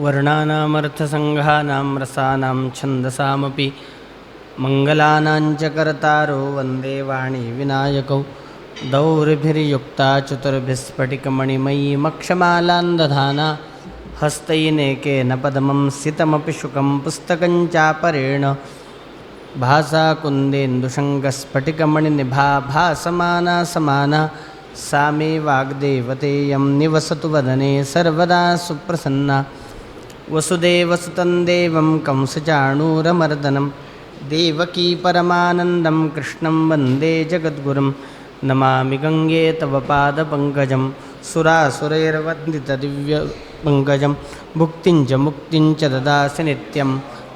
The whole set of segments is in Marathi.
वर्णानामर्थसंघानां रसानां छन्दसामपि मङ्गलानां च कर्तारो वन्दे वाणी विनायकौ दौर्भिर्युक्ता चतुर्भिस्फटिकमणिमयी मक्षमालां दधाना हस्तैनेकेन पद्मं सितमपि शुकं पुस्तकं चापरेण भासा कुन्देन्दुशङ्खस्फटिकमणिनिभा भासमाना समाना सा मे वाग्देवतेयं निवसतु वदने सर्वदा सुप्रसन्ना वसुदेवसुतं देवं कंसचाणूरमर्दनं देवकी परमानन्दं कृष्णं वन्दे जगद्गुरुं नमामि गङ्गे तव पादपङ्कजं सुरासुरैर्वन्दितदिव्यपङ्कजं भुक्तिं च मुक्तिं च ददासि नित्यं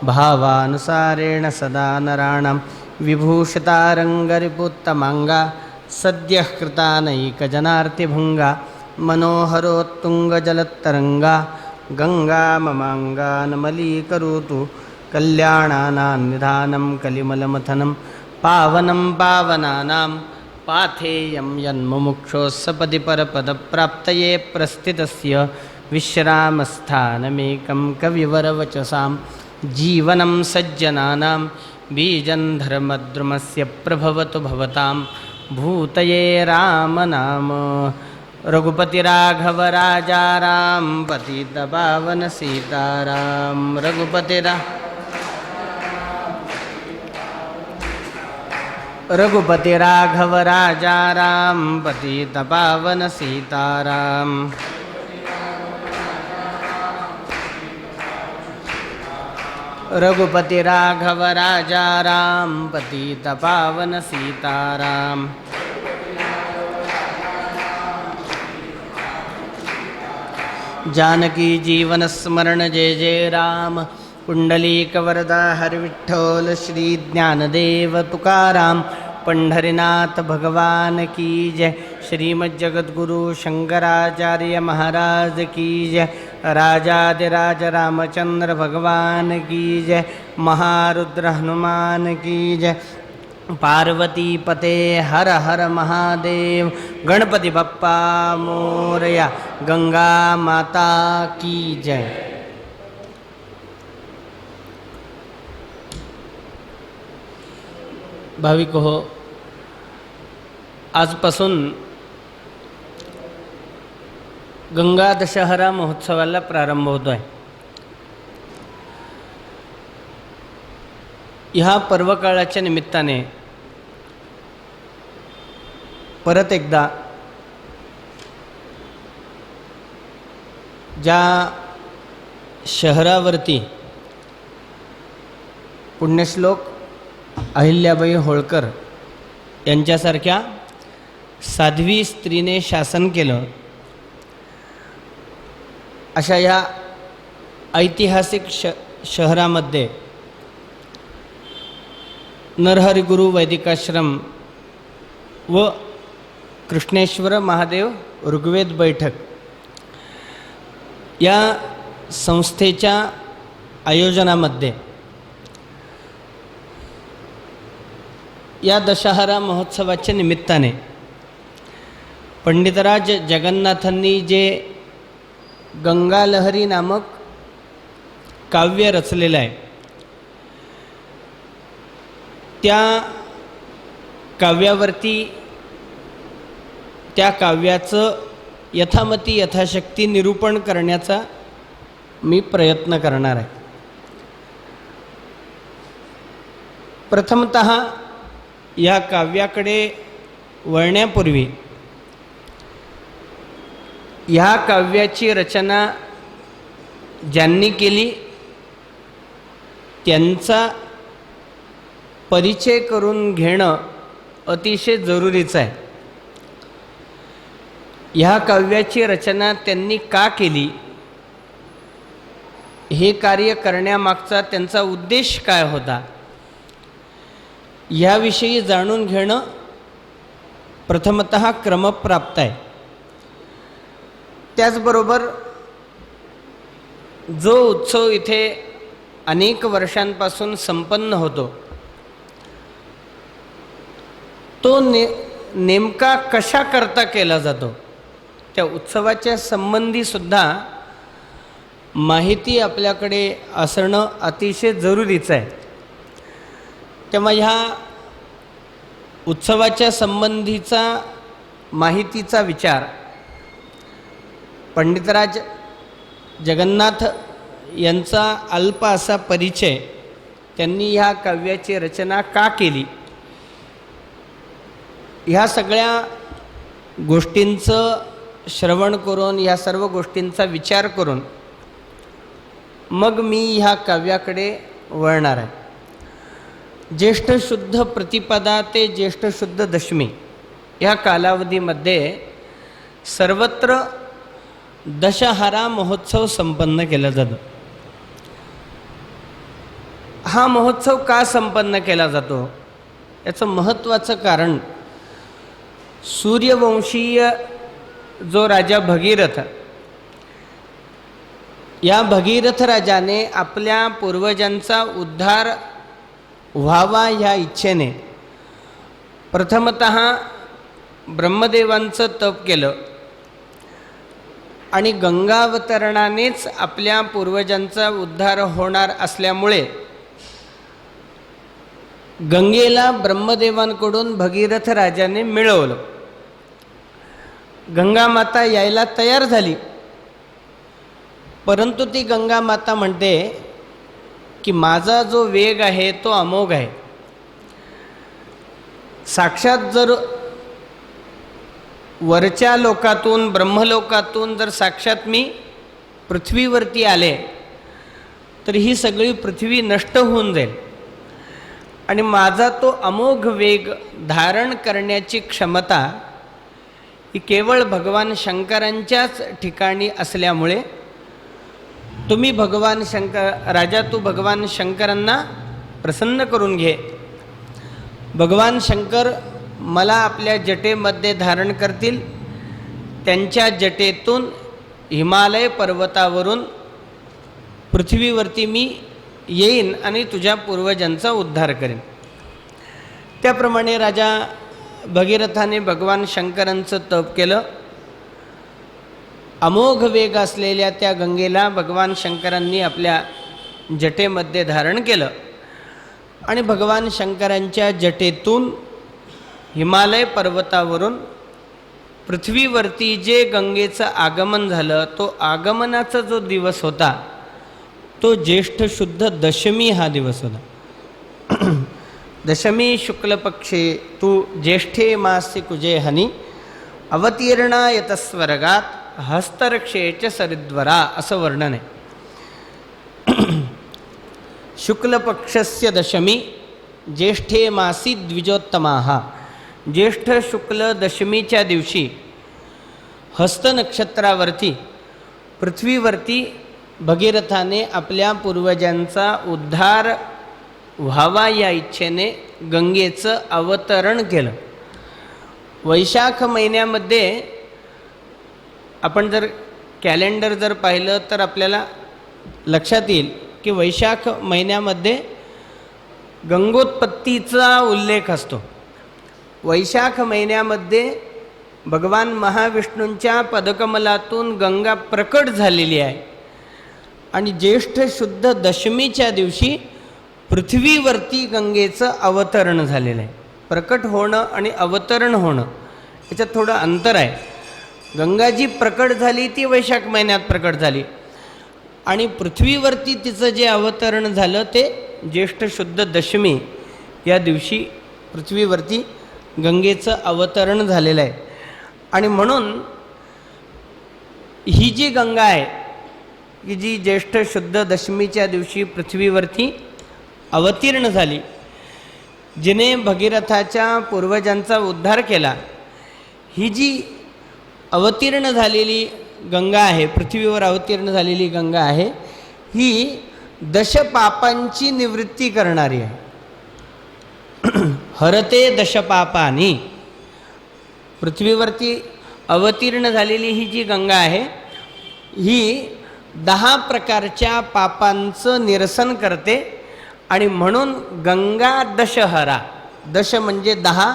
भावानुसारेण सदा नराणां विभूषितारङ्गरिपुत्तमाङ्गा सद्यः कृतानैकजनार्तिभङ्गा मनोहरोत्तुङ्गजलत्तरङ्गा गङ्गा ममाङ्गा नमलीकरोतु कल्याणानां निधानं कलिमलमथनं पावनं पावनानां पाथेयं यन्मुमुक्षोः सपदि परपदप्राप्तये प्रस्थितस्य विश्रामस्थानमेकं कविवरवचसां जीवनं सज्जनानां बीजं धर्मद्रुमस्य प्रभवतु भवतां भूतये रामनाम रघुपति राघव राजा राम पतित पावन सीताराम रघुपति राघव राजा राम पतित पावन सीताराम रघुपति राघव राजा राम पतित पावन सीताराम जानकी जीवन स्मरण जय जय राम पुंडलीक वरदा हरि विठ्ठल श्री ज्ञानदेव तुकाराम पंढरीनाथ भगवान की जय श्रीमद् जगद्गुरु शंकराचार्य महाराज की जय राजाधिराज रामचंद्र भगवान की जय महारुद्र हनुमान की जय पार्वती पते हर हर महादेव गणपति बप्पा मोरया गंगा माता की जय। भाविक हो, आजपासून गंगा दशहरा महोत्सवाला प्रारंभ होतो आहे। ह्या पर्वकाळाच्या निमित्ताने परत एकदा ज्या शहरावरती पुण्यश्लोक अहिल्याबाई होळकर यांच्यासारख्या साध्वी स्त्रीने शासन केलं, अशा या ऐतिहासिक शहरामध्ये नरहरी गुरु वैदिकाश्रम व कृष्णेश्वर महादेव ऋग्वेद बैठक या संस्थेच्या आयोजनामध्ये या दशहरा महोत्सवाच्या निमित्ताने पंडितराज जगन्नाथांनी जे गंगा लहरी नामक काव्य रचलेलं आहे, त्या काव्यावरती त्या काव्याचं यथामती यथाशक्ती निरूपण करण्याचा मी प्रयत्न करणार आहे। प्रथमतः या काव्याकडे वळण्यापूर्वी ह्या काव्याची रचना ज्यांनी केली त्यांचा परिचय करून घेणं अतिशय जरुरीचं आहे। ह्या काव्याची रचना त्यांनी का केली, हे कार्य करण्यामागचा त्यांचा उद्देश काय होता, याविषयी जाणून घेणं प्रथमतः क्रमप्राप्त आहे। त्याचबरोबर जो उत्सव इथे अनेक वर्षांपासून संपन्न होतो तो नेमका कशा करता केला जातो, त्या उत्सवाच्या संबंधी सुद्धा माहिती आपल्याकडे असणं अतिशय जरुरीचं आहे. तेव्हा ह्या उत्सवाच्या संबंधीचा माहितीचा विचार पंडितराज जगन्नाथ यांचा अल्प असा परिचय त्यांनी ह्या काव्याची रचना का केली, ह्या सगळ्या गोष्टींचं श्रवण करून, ह्या सर्व गोष्टींचा विचार करून मग मी ह्या काव्याकडे वळणार आहे. ज्येष्ठ शुद्ध प्रतिपदा ते ज्येष्ठ शुद्ध दशमी ह्या कालावधीमध्ये सर्वत्र दशहरा महोत्सव संपन्न केला जातो. हा महोत्सव का संपन्न केला जातो याचं महत्त्वाचं कारण, सूर्यवंशीय जो राजा भगीरथ, या भगीरथ राजाने आपल्या पूर्वजांचा उद्धार व्हावा ह्या इच्छेने प्रथमतः ब्रह्मदेवांचं तप केलं आणि गंगावतरणानेच आपल्या पूर्वजांचा उद्धार होणार असल्यामुळे गंगेला ब्रह्मदेवांकडून भगीरथ राजाने मिळवलं. गंगामाता यायला तयार झाली, परंतु ती गंगामाता म्हणते की माझा जो वेग आहे तो अमोघ आहे. साक्षात जर वरच्या लोकातून, ब्रह्मलोकातून जर साक्षात मी पृथ्वीवरती आले तर ही सगळी पृथ्वी नष्ट होऊन जाईल आणि माझा तो अमोघ वेग धारण करण्याची क्षमता ही केवळ भगवान शंकरांच्याच ठिकाणी असल्यामुळे तुम्ही भगवान राजा तू भगवान शंकरांना प्रसन्न करून घे. भगवान शंकर मला आपल्या जटेमध्ये धारण करतील, त्यांच्या जटेतून हिमालय पर्वतावरून पृथ्वीवरती मी येईन आणि तुझ्या पूर्वजांचा उद्धार करेन. त्याप्रमाणे राजा भगीरथाने भगवान शंकरांचं तप केलं. अमोघ वेग असलेल्या त्या गंगेला भगवान शंकरांनी आपल्या जटेमध्ये धारण केलं आणि भगवान शंकरांच्या जटेतून हिमालय पर्वतावरून पृथ्वीवरती जे गंगेचं आगमन झालं, तो आगमनाचा जो दिवस होता तो ज्येष्ठ शुद्ध दशमी हा दिवस होता. दशमी शुक्लपक्षे तू ज्येष्ठे मासी कुजे हनी अवतीर्णा यतस्वर्गात हस्तरक्षेच सरिद्वरा असं वर्णन आहे. शुक्लपक्षस्य दशमी ज्येष्ठे मासी द्विजोत्तमाः. ज्येष्ठ शुक्ल दशमीच्या दिवशी हस्त नक्षत्रावरती पृथ्वीवरती भगीरथाने आपल्या पूर्वजांचा उद्धार व्हावा या इच्छेने गंगेचं अवतरण केलं. वैशाख महिन्यामध्ये आपण जर कॅलेंडर जर पाहिलं तर आपल्याला लक्षात येईल की वैशाख महिन्यामध्ये गंगोत्पत्तीचा उल्लेख असतो. वैशाख महिन्यामध्ये भगवान महाविष्णूंच्या पदकमलातून गंगा प्रकट झालेली आहे आणि ज्येष्ठ शुद्ध दशमीच्या दिवशी पृथ्वीवरती गंगेचं अवतरण झालेलं आहे. प्रकट होणं आणि अवतरण होणं याच्यात थोडं अंतर आहे. गंगा जी प्रकट झाली ती वैशाख महिन्यात प्रकट झाली आणि पृथ्वीवरती तिचं जे अवतरण झालं ते ज्येष्ठ शुद्ध दशमी या दिवशी पृथ्वीवरती गंगेचं अवतरण झालेलं आहे. आणि म्हणून ही जी गंगा आहे की जी ज्येष्ठ शुद्ध दशमीच्या दिवशी पृथ्वीवरती अवतीर्ण झाली, जिने भगीरथाच्या पूर्वजांचा उद्धार केला, ही जी अवतीर्ण झालेली गंगा आहे, पृथ्वीवर अवतीर्ण झालेली गंगा आहे, ही दशपापांची निवृत्ती करणारी आहे. हरते दशपापानी. पृथ्वीवरती अवतीर्ण झालेली ही जी गंगा आहे ही 10 प्रकारच्या पापांचं निरसन करते आणि म्हणून गंगा दशहरा. दश म्हणजे 10,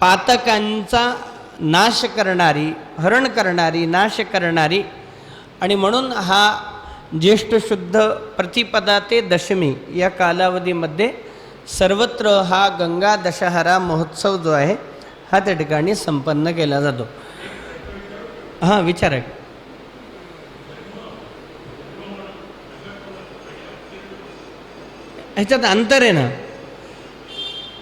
पातकांचा नाश करणारी, हरण करणारी, नाश करणारी आणि म्हणून हा ज्येष्ठ शुद्ध प्रतिपदा ते दशमी या कालावधीमध्ये सर्वत्र हा गंगा दशहरा महोत्सव जो आहे हा त्या ठिकाणी संपन्न केला जातो. हां, विचारा. ह्याच्यात अंतर आहे ना.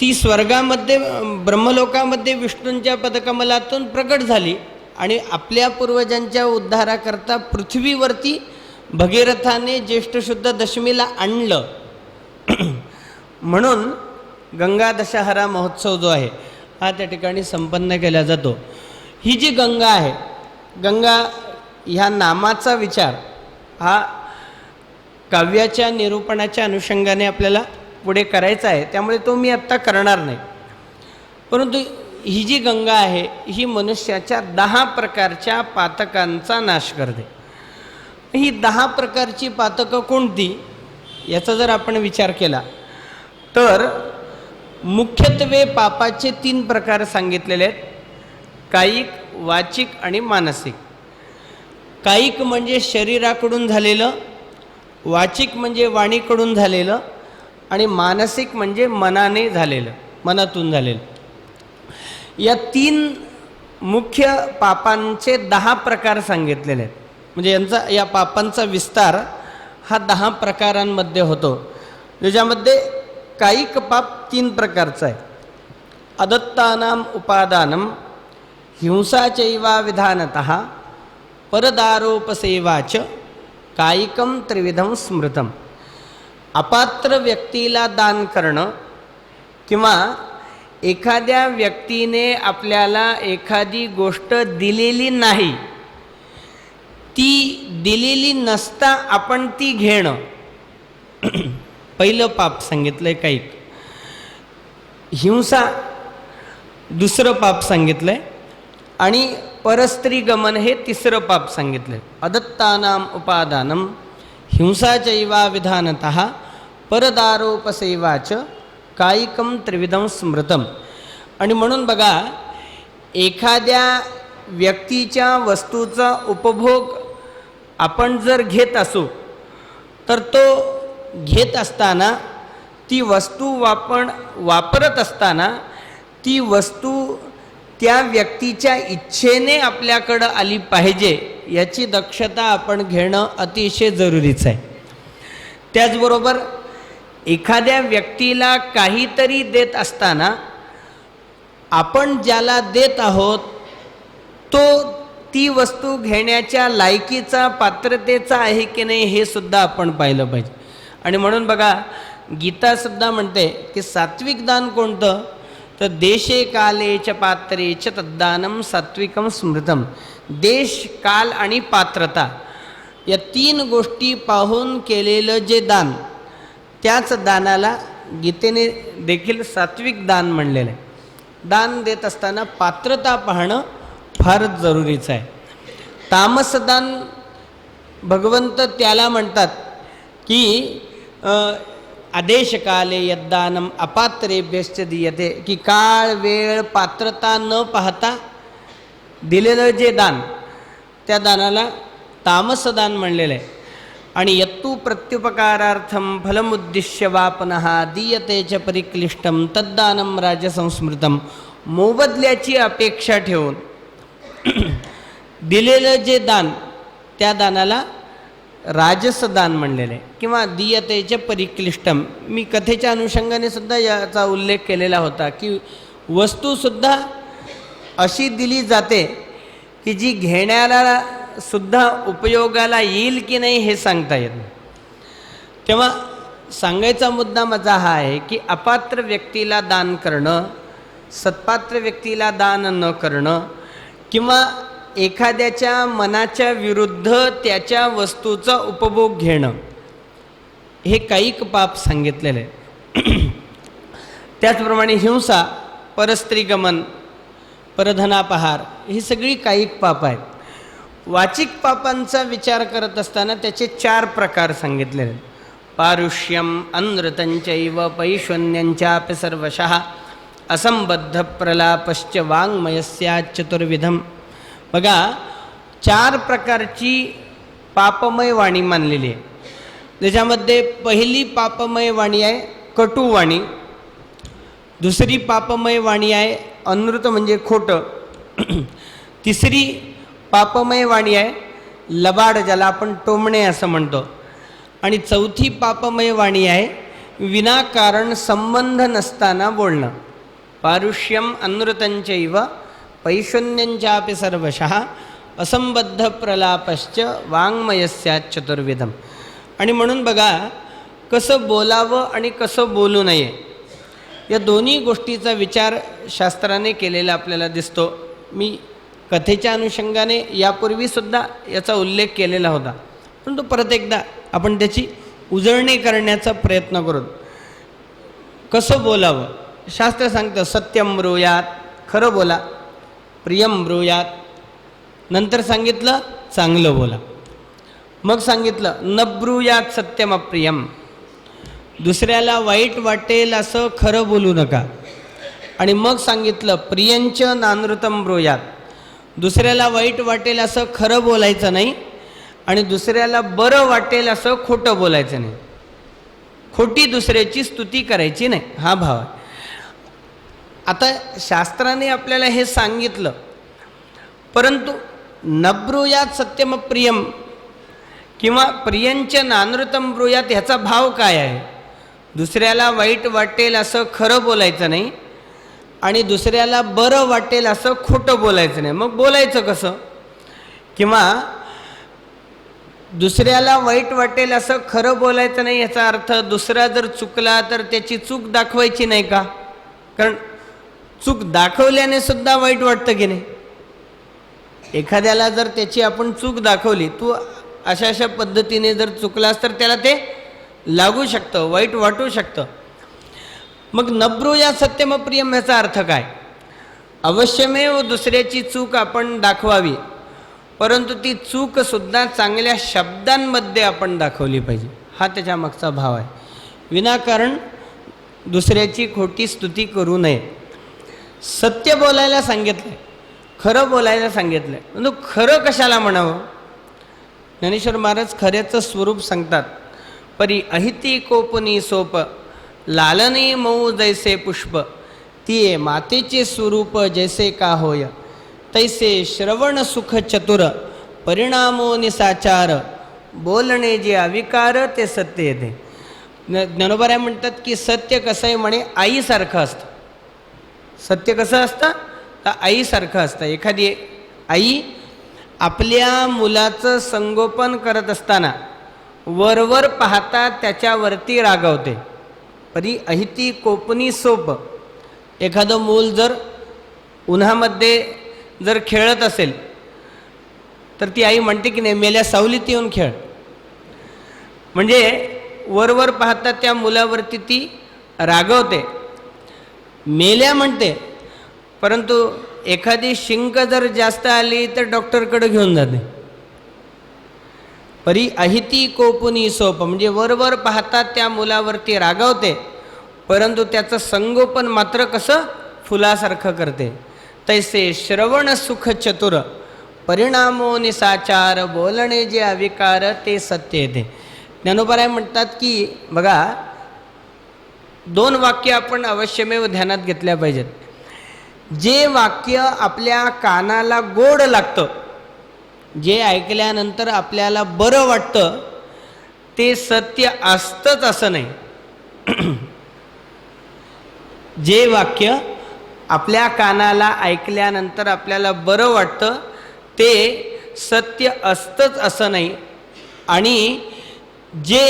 ती स्वर्गामध्ये ब्रह्मलोकामध्ये विष्णूंच्या पदकमलातून प्रकट झाली आणि आपल्या पूर्वजांच्या उद्धाराकरता पृथ्वीवरती भगीरथाने ज्येष्ठ शुद्ध दशमीला आणलं. म्हणून गंगा दशहरा महोत्सव जो आहे हा त्या ठिकाणी संपन्न केला जातो. ही जी गंगा आहे, गंगा ह्या नामाचा विचार हा काव्याच्या निरूपणाच्या अनुषंगाने आपल्याला पुढे करायचा आहे, त्यामुळे तो मी आत्ता करणार नाही. परंतु ही जी गंगा आहे ही मनुष्याच्या 10 प्रकारच्या पातकांचा नाश करते. ही 10 प्रकारची पातकं कोणती याचा जर आपण विचार केला तर मुख्यत्वे पापाचे 3 प्रकार सांगितलेले आहेत: कायिक, वाचिक आणि मानसिक. कायिक म्हणजे शरीराकडून झालेलं, वाचिक म्हणजे वाणीकडून झालेलं आणि मानसिक म्हणजे मनाने झालेलं, मनातून झालेलं. या 3 मुख्य पापांचे 10 प्रकार सांगितलेले आहेत. म्हणजे यांचा या पापांचा विस्तार हा 10 प्रकारांमध्ये होतो, ज्याच्यामध्ये कायिक पाप 3 प्रकारचं आहे: अदत्तानाम उपादानम, हिंसाचैवा विधानतः, परदारोपसेवाच, कायिकम त्रिविधम स्मृतम. अपात्र व्यक्तीला दान करणं किंवा एखाद्या व्यक्तीने आपल्याला एखादी गोष्ट दिलेली नाही, ती दिलेली नसता आपण ती घेणं, पहिलं पाप सांगितलंय कायिक. हिंसा दुसरं पाप सांगितलंय आणि परस्त्री गमन हे 3रं पाप सांगितलंय. अदत्तानाम उपादानम, हिंसाचैवा विधानतः, परदारोपसेवाच, कायिकम त्रिविधम स्मृतम. आणि म्हणून बघा, एखाद्या व्यक्तीच्या वस्तूचा उपभोग आपण जर घेत असू तर तो घेत असताना, ती वस्तू वापरत असताना ती वस्तू त्या व्यक्तीच्या इच्छेने आपल्याकडं आली पाहिजे याची दक्षता आपण घेणं अतिशय जरुरीचं आहे. त्याचबरोबर एखाद्या व्यक्तीला काहीतरी देत असताना आपण ज्याला देत आहोत तो ती वस्तू घेण्याच्या लायकीचा, पात्रतेचा आहे की नाही हे सुद्धा आपण पाहिलं पाहिजे. आणि म्हणून बघा, गीतासुद्धा म्हणते की सात्विक दान कोणतं, तर देशे काले च पात्रे च तद्दानम सात्विकम स्मृतम. देश, काल आणि पात्रता या 3 गोष्टी पाहून केलेलं जे दान, त्याच दानाला गीतेने देखील सात्विक दान म्हणलेलं आहे. दान देत असताना पात्रता पाहणं फारच जरुरीचं आहे. तामसदान भगवंत त्याला म्हणतात की आदेशकाले यद्दानम अपात्रेभ्यश्च दीयते, की काळ, वेळ, पात्रता न पाहता दिलेलं जे दान त्या दानाला तामसदान म्हणलेलं आहे. आणि यत्तु प्रत्युपकारार्थम फलमुद्दिश्य वा पुनः दीयते च परिक्लिष्टम तद्दानम राजसंस्मृतम. मोबदल्याची अपेक्षा ठेवून दिलेलं जे दान त्या दानाला राजसदान म्हणलेलं आहे किंवा दीयतेच परिक्लिष्टम. मी कथेच्या अनुषंगाने सुद्धा याचा उल्लेख केलेला होता की वस्तूसुद्धा अशी दिली जाते की जी घेण्याला सुद्धा उपयोगाला येईल की नाही हे सांगता येत नाही. तेव्हा सांगायचा मुद्दा माझा हा आहे की अपात्र व्यक्तीला दान करणं, सत्पात्र व्यक्तीला दान न करणं किंवा एखाद्याच्या मनाच्या विरुद्ध त्याच्या वस्तूचा उपभोग घेणं हे कायिक पाप सांगितलेलं आहे. त्याचप्रमाणे हिंसा, परस्त्रीगमन, परधनापहार ही सगळी कायिक पाप आहेत. वाचिक पापांचा विचार करत असताना त्याचे 4 प्रकार सांगितलेले आहेत: पारुष्यम, अनृतंचैव पैशून्यंचापि सर्वशः, असंबद्ध प्रलापश्च वाङ्मयस्या चतुर्विधम. बघा, 4 प्रकारची पापमय वाणी मानलेली आहे. त्याच्यामध्ये पहिली पापमय वाणी आहे कटुवाणी, दुसरी पापमय वाणी आहे अनृत म्हणजे खोटं, तिसरी पापमय वाणी आहे लबाड, ज्याला आपण टोमणे असं म्हणतो, आणि चौथी पापमय वाणी आहे विनाकारण संबंध नसताना बोलणं. पारुष्यम अनृतंचैव पैशून्यंचापि सर्वशः असंबद्ध प्रलापश्च वाङ्मयस्यात् चतुर्विधम. आणि म्हणून बघा कसं बोलावं आणि कसं बोलू नये या दोन्ही गोष्टीचा विचार शास्त्राने केलेला आपल्याला दिसतो. मी कथेच्या अनुषंगाने यापूर्वीसुद्धा याचा उल्लेख केलेला होता, परंतु परत एकदा आपण त्याची उजळणी करण्याचा प्रयत्न करू. कसं बोलावं शास्त्र सांगतं, सत्यम ब्रूयात, खरं बोला, प्रियम ब्रूयात, नंतर सांगितलं चांगलं बोला, मग सांगितलं न ब्रूयात सत्यम अप्रियम, दुसऱ्याला वाईट वाटेल असं खरं बोलू नका, आणि मग सांगितलं प्रियंच नानृतम ब्रूयात, दुसऱ्याला वाईट वाटेल असं खरं बोलायचं नाही आणि दुसऱ्याला बरं वाटेल असं खोटं बोलायचं नाही, खोटी दुसऱ्याची स्तुती करायची नाही, हा भाव आहे. आता शास्त्राने आपल्याला हे सांगितलं, परंतु नब्रूयात सत्यम प्रियम किंवा प्रियंच नानृतम ब्रूयात ह्याचा भाव काय आहे? दुसऱ्याला वाईट वाटेल असं खरं बोलायचं नाही आणि दुसऱ्याला बरं वाटेल असं खोटं बोलायचं नाही. मग बोलायचं कसं? किंवा दुसऱ्याला वाईट वाटेल असं खरं बोलायचं नाही याचा अर्थ दुसरा जर चुकला तर त्याची चूक दाखवायची नाही का? कारण चूक दाखवल्याने सुद्धा वाईट वाटतं की नाही. एखाद्याला जर त्याची आपण चूक दाखवली, तू अशा अशा पद्धतीने जर चुकलास तर त्याला ते लागू शकतं, वाईट वाटू शकतं. मग नब्रूयात सत्यम प्रियम याचा अर्थ काय? अवश्यमेव दुसऱ्याची चूक आपण दाखवावी, परंतु ती चूकसुद्धा चांगल्या शब्दांमध्ये आपण दाखवली पाहिजे, हा त्याच्या मागचा भाव आहे. विनाकारण दुसऱ्याची खोटी स्तुती करू नये. सत्य बोलायला सांगितलं, खरं बोलायला सांगितलं, परंतु खरं कशाला म्हणावं? ज्ञानेश्वर महाराज खऱ्याचं स्वरूप सांगतात. परी अहिती कोपनी सोप, लालनी मऊ जैसे पुष्प, तिये मातेचे स्वरूप जैसे का होय, तैसे श्रवण सुख चतुर, परिणामो निसाचार, बोलणे जे अविकार ते सत्य येते. ज्ञानोबा म्हणतात की सत्य कसं आहे म्हणे, आईसारखं असतं. सत्य कसं असतं? तर आईसारखं असतं. एखादी आई आपल्या मुलाचं संगोपन करत असताना वरवर पाहता त्याच्यावरती रागवते. परी अहिती कोपनी सोप, एखादं मूल जर उन्हामध्ये जर खेळत असेल तर ती आई म्हणते की नाही, मेल्या सावलीत येऊन खेळ. म्हणजे वरवर पाहता त्या मुलावरती ती रागवते, मेल्या म्हणते, परंतु एखादी शिंक जर जास्त आली तर डॉक्टरकडे घेऊन जाते. परी अहिती कोपुनी सोप, म्हणजे वरवर पाहता त्या मुलावरती रागवते, परंतु त्याचं संगोपन मात्र कसं फुलासारखं करते. तैसे श्रवण सुख चतुर, परिणामो निसाचार, बोलणे जे अविकार ते सत्य येते. ज्ञानोबा म्हणतात की बघा, दोन वाक्य आपण अवश्यमेव ध्यानात घेतल्या पाहिजेत. जे वाक्य आपल्या कानाला गोड लागतं, जे ऐकल्यानंतर आपल्याला बरं वाटतं, ते सत्य असतंच असं नाही. जे वाक्य आपल्या कानाला ऐकल्यानंतर आपल्याला बरं वाटतं ते सत्य असतंच असं नाही. आणि जे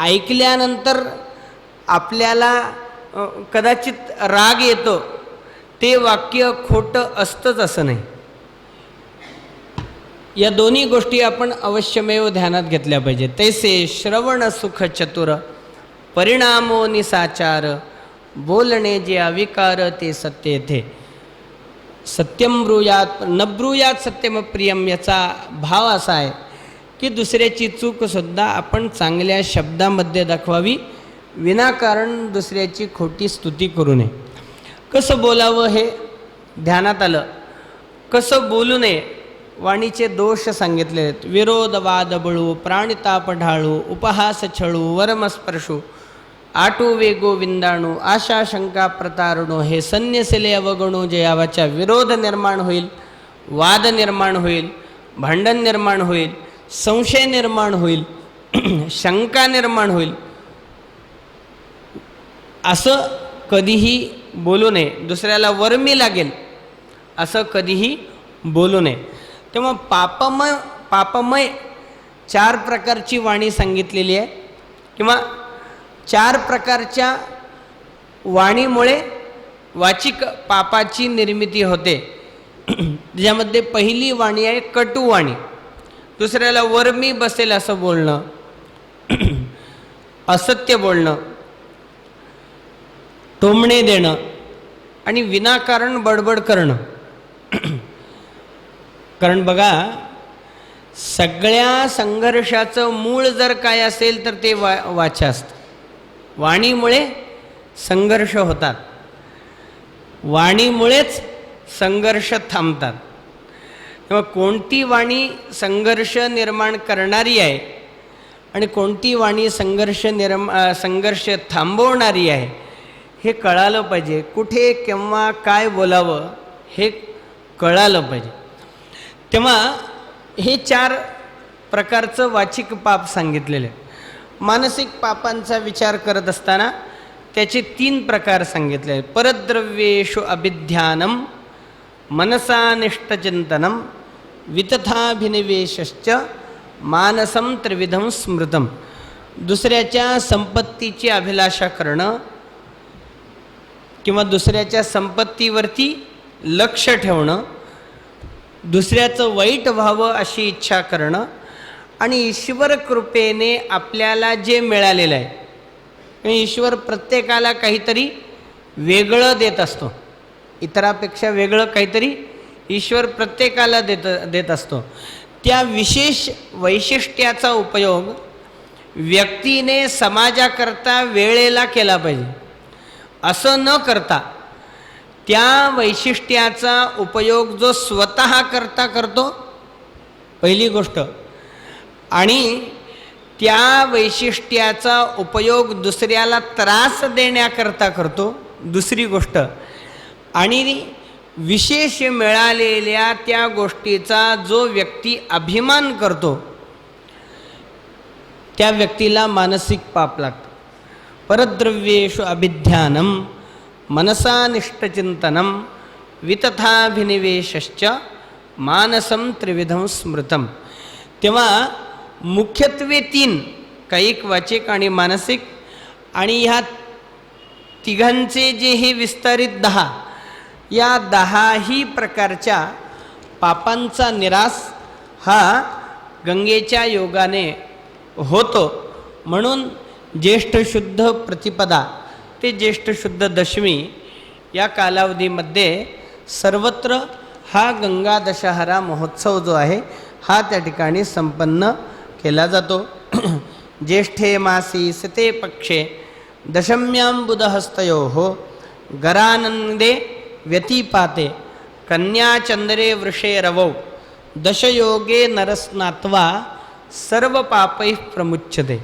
ऐकल्यानंतर आपल्याला कदाचित राग येतो ते वाक्य खोटं असतंच असं नाही. या दोन्ही गोष्टी आपण अवश्यमेव ध्यानात घेतल्या पाहिजेत. तैसे श्रवण सुख चतुर, परिणामो निसाचार, बोलणे जे अविकार ते सत्य येथे. सत्यम ब्रूयात न ब्रूयात सत्यम प्रियम याचा भाव असा आहे की दुसऱ्याची चूकसुद्धा आपण चांगल्या शब्दामध्ये दाखवावी, विनाकारण दुसऱ्याची खोटी स्तुती करू नये. कसं बोलावं हे ध्यानात आलं, कसं बोलू नये वाणीचे दोष सांगितले आहेत. विरोध वाद बळू, प्राणिताप ढाळू, उपहास छळू, वर्मस्पर्शू, आटू वेगो विंदाणू, आशा शंका प्रतारणू, हे संन्यसिले अवगणू, जे यावाच्या विरोध निर्माण होईल, वाद निर्माण होईल, भांडण निर्माण होईल, संशय निर्माण होईल, शंका निर्माण होईल, असं कधीही बोलू नये. दुसऱ्याला वर्मी लागेल असं कधीही बोलू नये. तेव्हा पापमय 4 प्रकारची वाणी सांगितलेली आहे, किंवा 4 प्रकारच्या वाणीमुळे वाचिक पापाची निर्मिती होते. ज्यामध्ये पहिली वाणी आहे कटू वाणी, दुसऱ्याला वर्मी बसेल असं बोलणं, असत्य बोलणं, टोमणे देणं आणि विनाकारण बडबड करणं. कारण बघा, सगळ्या संघर्षाचं मूळ जर काय असेल तर ते वाचा असतं. वाणीमुळे संघर्ष होतात, वाणीमुळेच संघर्ष थांबतात. तेव्हा कोणती वाणी संघर्ष निर्माण करणारी आहे आणि कोणती वाणी संघर्ष थांबवणारी आहे हे कळालं पाहिजे. कुठे केव्हा काय बोलावं हे कळालं पाहिजे. तेव्हा हे 4 प्रकारचं वाचिक पाप सांगितलेले आहे. मानसिक पापांचा विचार करत असताना त्याचे 3 प्रकार सांगितले आहेत. परद्रव्येषु अभिध्यानम, मनसानिष्टचिंतनम, वितथाभिनिवेशश्च, मानसम त्रिविधम स्मृतम. दुसऱ्याच्या संपत्तीची अभिलाषा करणं किंवा दुसऱ्याच्या संपत्तीवरती लक्ष ठेवणं, दुसऱ्याचं वाईट व्हावं अशी इच्छा करणं, आणि ईश्वर कृपेने आपल्याला जे मिळालेलं आहे, ईश्वर प्रत्येकाला काहीतरी वेगळं देत असतो, इतरापेक्षा वेगळं काहीतरी ईश्वर प्रत्येकाला देत असतो. त्या विशेष वैशिष्ट्याचा उपयोग व्यक्तीने समाजाकरता वेळेला केला पाहिजे. असं न करता त्या वैशिष्ट्याचा उपयोग जो स्वतः करतो, पहिली गोष्ट, आणि त्या वैशिष्ट्याचा उपयोग दुसऱ्याला त्रास देण्याकरता करतो, दुसरी गोष्ट, आणि विशेष मिळालेल्या त्या गोष्टीचा जो व्यक्ती अभिमान करतो त्या व्यक्तीला मानसिक पाप लागतं. परद्रव्येषु अभिध्यानम, मनसानिष्टचिंतनम, वितथाभिनिवेशश्च, मानसम त्रिविधम स्मृतम. तेव्हा मुख्यत्वे 3, कायिक, वाचिक आणि मानसिक, आणि ह्या तिघांचे जे हे विस्तारित 10, या 10ही प्रकारच्या पापांचा निरास हा गंगेच्या योगाने होतो. म्हणून ज्येष्ठ शुद्ध प्रतिपदा ते ज्येष्ठ शुद्ध दशमी या कालावधीमध्ये सर्वत्र हा गंगा दशहरा महोत्सव जो आहे हा त्या ठिकाणी संपन्न केला जातो. ज्येष्ठे मासी सते पक्षे दशम्यां बुधहस्तयोः गरानंदे व्यतीपाते कन्याचंद्रे वृषे रवौ दशयोगे नरस्नात्वा सर्व पापैः प्रमुच्यते.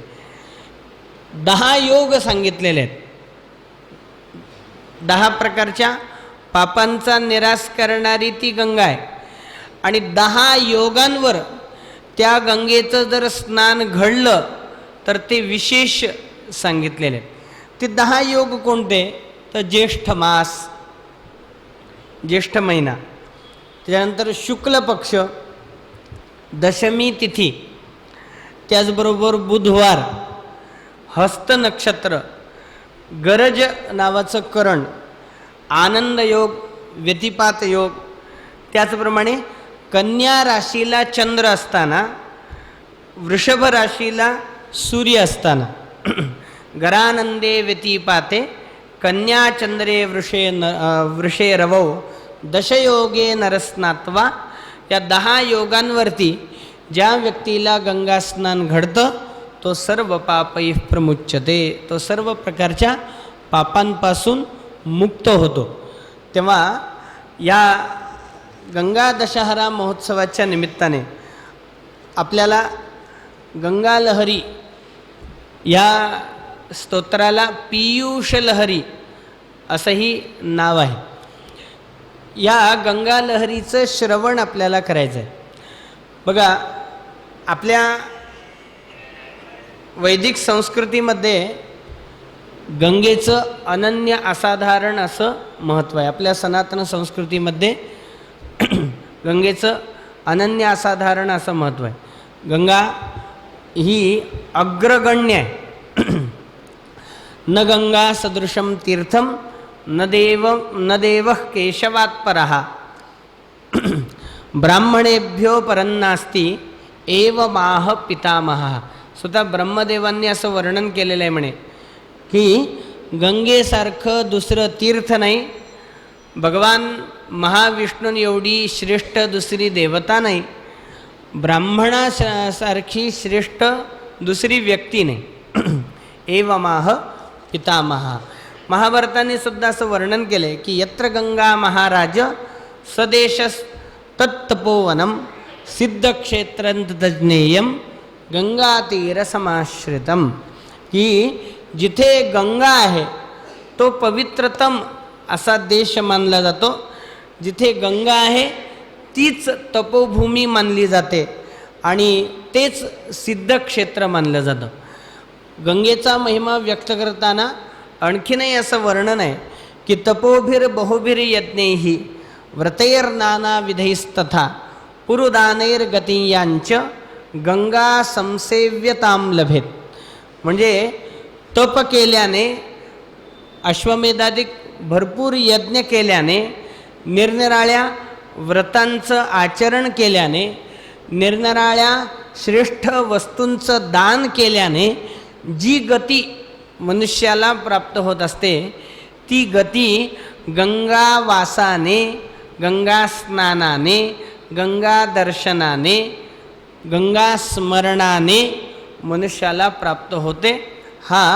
10 योग सांगितलेले आहेत. 10 प्रकारच्या पापांचा निराश करणारी ती गंगा आहे, आणि 10 योगांवर त्या गंगेचं जर स्नान घडलं तर ते विशेष सांगितलेले आहेत. ते 10 योग कोणते? तर ज्येष्ठ मास, ज्येष्ठ महिना, त्याच्यानंतर शुक्ल पक्ष, दशमी तिथी, त्याचबरोबर बुधवार, हस्त नक्षत्र, गरज नावाचं करण, आनंद योग, व्यतिपात योग, त्याचप्रमाणे कन्या राशीला चंद्र असताना, वृषभ राशीला सूर्य असताना, गरानंदे व्यतिपाते कन्या चंद्रे वृषे रवौ दशयोगे नरस्नात्वा. या 10 योगांवरती ज्या व्यक्तीला गंगा स्नान घडतं तो सर्व पापैः प्रमुच्यते, तो सर्व प्रकारच्या पापांपासून मुक्त होतो. तेव्हा या गंगा दशहरा महोत्सवाच्या निमित्ताने आपल्याला गंगा लहरी या स्तोत्राला पीयूष लहरी असंही नाव आहे. या गंगा लहरीचं श्रवण आपल्याला करायचं आहे. बघा, आपल्या वैदिक संस्कृतीमध्ये गंगेचं अनन्य असाधारण असं महत्त्व आहे. आपल्या सनातन संस्कृतीमध्ये गंगेचं अनन्य असाधारण असं महत्त्व आहे. गंगा ही अग्रगण्य आहे. न गंगा सदृशं तीर्थम न देव केशवात् परः ब्राह्मणेभ्यो परन्नास्ति एवमाह पितामहः. स्वतः ब्रह्मदेवांनी असं वर्णन केलेलं आहे म्हणे की गंगेसारखं दुसरं तीर्थ नाही, भगवान महाविष्णून एवढी श्रेष्ठ दुसरी देवता नाही, ब्राह्मणासारखी श्रेष्ठ दुसरी व्यक्ती नाही. एवमाह पितामहः. महाभारताने सुद्धा असं वर्णन केलं आहे की यत्र गंगा महाराज सदेशस तत्तपोवनम सिद्धक्षेत्रंतज्ञेयम गंगातीरसमाश्रितम. की जिथे गंगा आहे तो पवित्रतम असा देश मानला जातो. जिथे गंगा आहे तीच तपोभूमी मानली जाते आणि तेच सिद्धक्षेत्र मानलं जातं. गंगेचा महिमा व्यक्त करताना आणखीनही असं वर्णन आहे की तपोभिर्बहुभिर्यज्ञैः व्रतैर्नानाविधैस्तथा पुरुदानैर्गतीयांच गंगा संसेव्यतां लभेत. म्हणजे तप केल्याने, अश्वमेधादिक भरपूर यज्ञ केल्याने, निरनिराळ्या व्रतांचं आचरण केल्याने, निरनिराळ्या श्रेष्ठ वस्तूंचं दान केल्याने जी गती मनुष्याला प्राप्त होत असते ती गती गंगावासाने, गंगा स्नानाने, गंगा दर्शनाने, गंगा स्मरणाने मनुष्याला प्राप्त होते. हा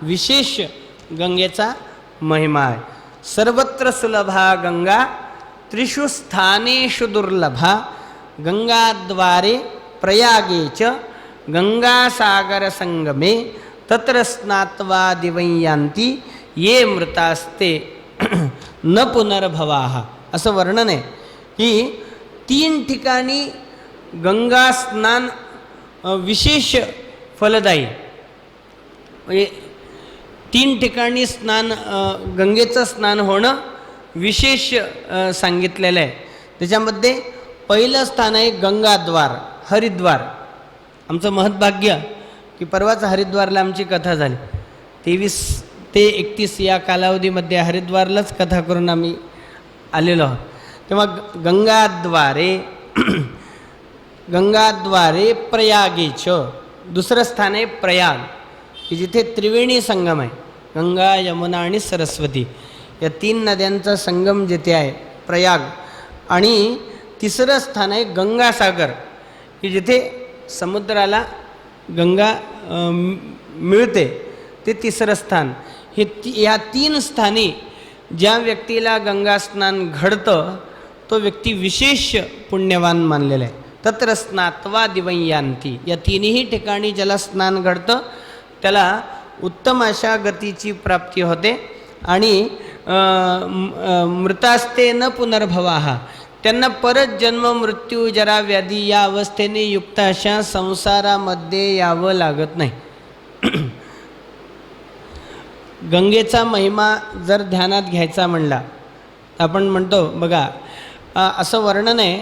विशेष गंगेचा महिमा आहे. सर्वत्र सुलभा गंगा त्रिषु स्थानेषु दुर्लभा गंगाद्वारे प्रयागे च गंगासागर संगमे तत्र स्नात्वा दिवयांती ये मृतास्ते न पुनर्भवाः. असं वर्णन आहे की 3 ठिकाणी गंगा स्नान विशेष फलदायी. म्हणजे 3 ठिकाणी गंगेचं स्नान होणं विशेष सांगितलेलं आहे. त्याच्यामध्ये पहिलं स्थान आहे गंगाद्वार, हरिद्वार. आमचं महत्भाग्य की परवाच हरिद्वारला आमची कथा झाली. 23 ते 31 या कालावधीमध्ये हरिद्वारलाच कथा करून आम्ही आलेलो आहोत. तेव्हा गंगाद्वारे प्रयागेच. दुसरं स्थान आहे प्रयाग, की जिथे त्रिवेणी संगम आहे. गंगा, यमुना आणि सरस्वती या 3 नद्यांचा संगम जिथे आहे प्रयाग. आणि तिसरं स्थान आहे गंगासागर, की जिथे समुद्राला गंगा मिळते, ते तिसरं स्थान. या 3 स्थानी ज्या व्यक्तीला गंगा स्नान घडतं तो व्यक्ती विशेष पुण्यवान मानलेला आहे. तत्र स्नात्वा दिवयांती. या 3ही ठिकाणी ज्याला स्नान घडतं त्याला उत्तम अशा गतीची प्राप्ती होते आणि मृतास्ते न पुनर्भवाः. त्यांना परत जन्म, मृत्यू, जरा, व्याधी या अवस्थेने युक्त अशा संसारामध्ये यावं लागत नाही. गंगेचा महिमा जर ध्यानात घ्यायचा म्हणला तर आपण म्हणतो बघा, असं वर्णन आहे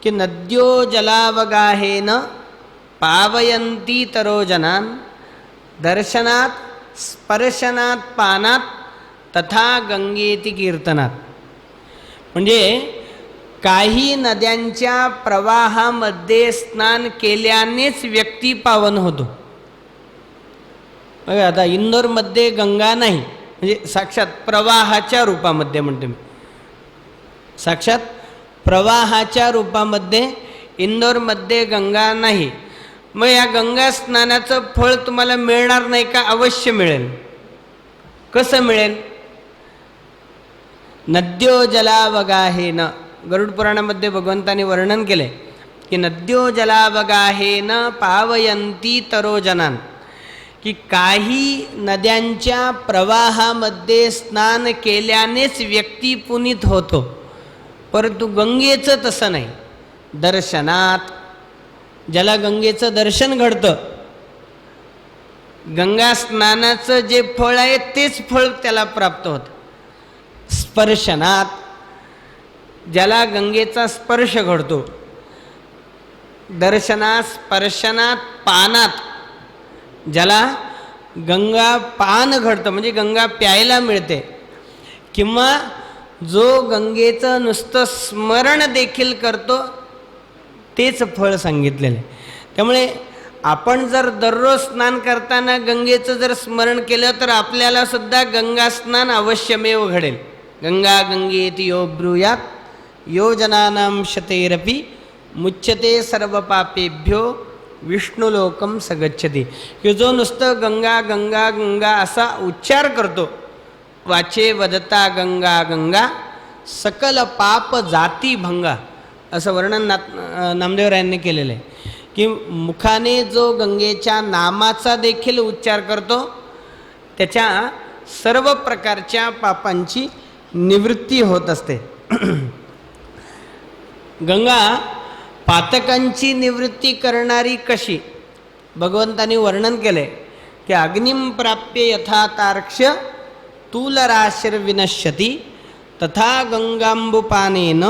की नद्यो जलावगाहेन पावयंती तरोजनान दर्शनात स्पर्शनात पानात तथा गंगेती कीर्तनात. म्हणजे काही नद्यांच्या प्रवाहामध्ये स्नान केल्यानेच व्यक्ती पावन होतो. बघा, आता इंदोरमध्ये गंगा नाही, म्हणजे साक्षात प्रवाहाच्या रूपामध्ये म्हणते मी, साक्षात प्रवाहाच्या रूपामध्ये इंदोरमध्ये गंगा नाही. मग या गंगा स्नानाचं फळ तुम्हाला मिळणार नाही का? अवश्य मिळेल. कसं मिळेल? नद्यो जलावगाहेन. गरुड पुराणामध्ये भगवंतांनी वर्णन केले की नद्यो जलावगाहेन पावयंती तरोजनान, की काही नद्यांच्या प्रवाहामध्ये स्नान केल्यानेच व्यक्ती पुनीत होतो, परंतु गंगेचं तसं नाही. दर्शनात, ज्याला गंगेचं दर्शन घडतं, गंगा स्नानाचं जे फळ आहे तेच फळ त्याला प्राप्त होतं. स्पर्शनात, ज्याला गंगेचा स्पर्श घडतो. दर्शनात, स्पर्शनात, पानात, ज्याला गंगा पान घडतं म्हणजे गंगा प्यायला मिळते, किंवा जो गंगेचं नुसतं स्मरण देखील करतो तेच फळ सांगितलेलं आहे. त्यामुळे आपण जर दररोज स्नान करताना गंगेचं जर स्मरण केलं तर आपल्याला सुद्धा गंगा स्नान अवश्यमेव घडेल. गंगा गंगेति यो ब्रूयात यो जनानां शतेरपि मुच्यते सर्व पापेभ्यो विष्णुलोकम सगच्छति. की जो नुसतं गंगा गंगा गंगा असा उच्चार करतो, वाचे वदता गंगा गंगा सकल पाप जाती भंगा, असं वर्णन नामदेवरायांनी केलेलं आहे. की मुखाने जो गंगेच्या नामाचा देखील उच्चार करतो त्याच्या सर्व प्रकारच्या पापांची निवृत्ती होत असते. गंगा पातकांची निवृत्ती करणारी कशी, भगवंतांनी वर्णन केले की अग्निम प्राप्य यथा तार्क्ष्य तूलराशिर्विनश्यती तथा गंगांबुपानेन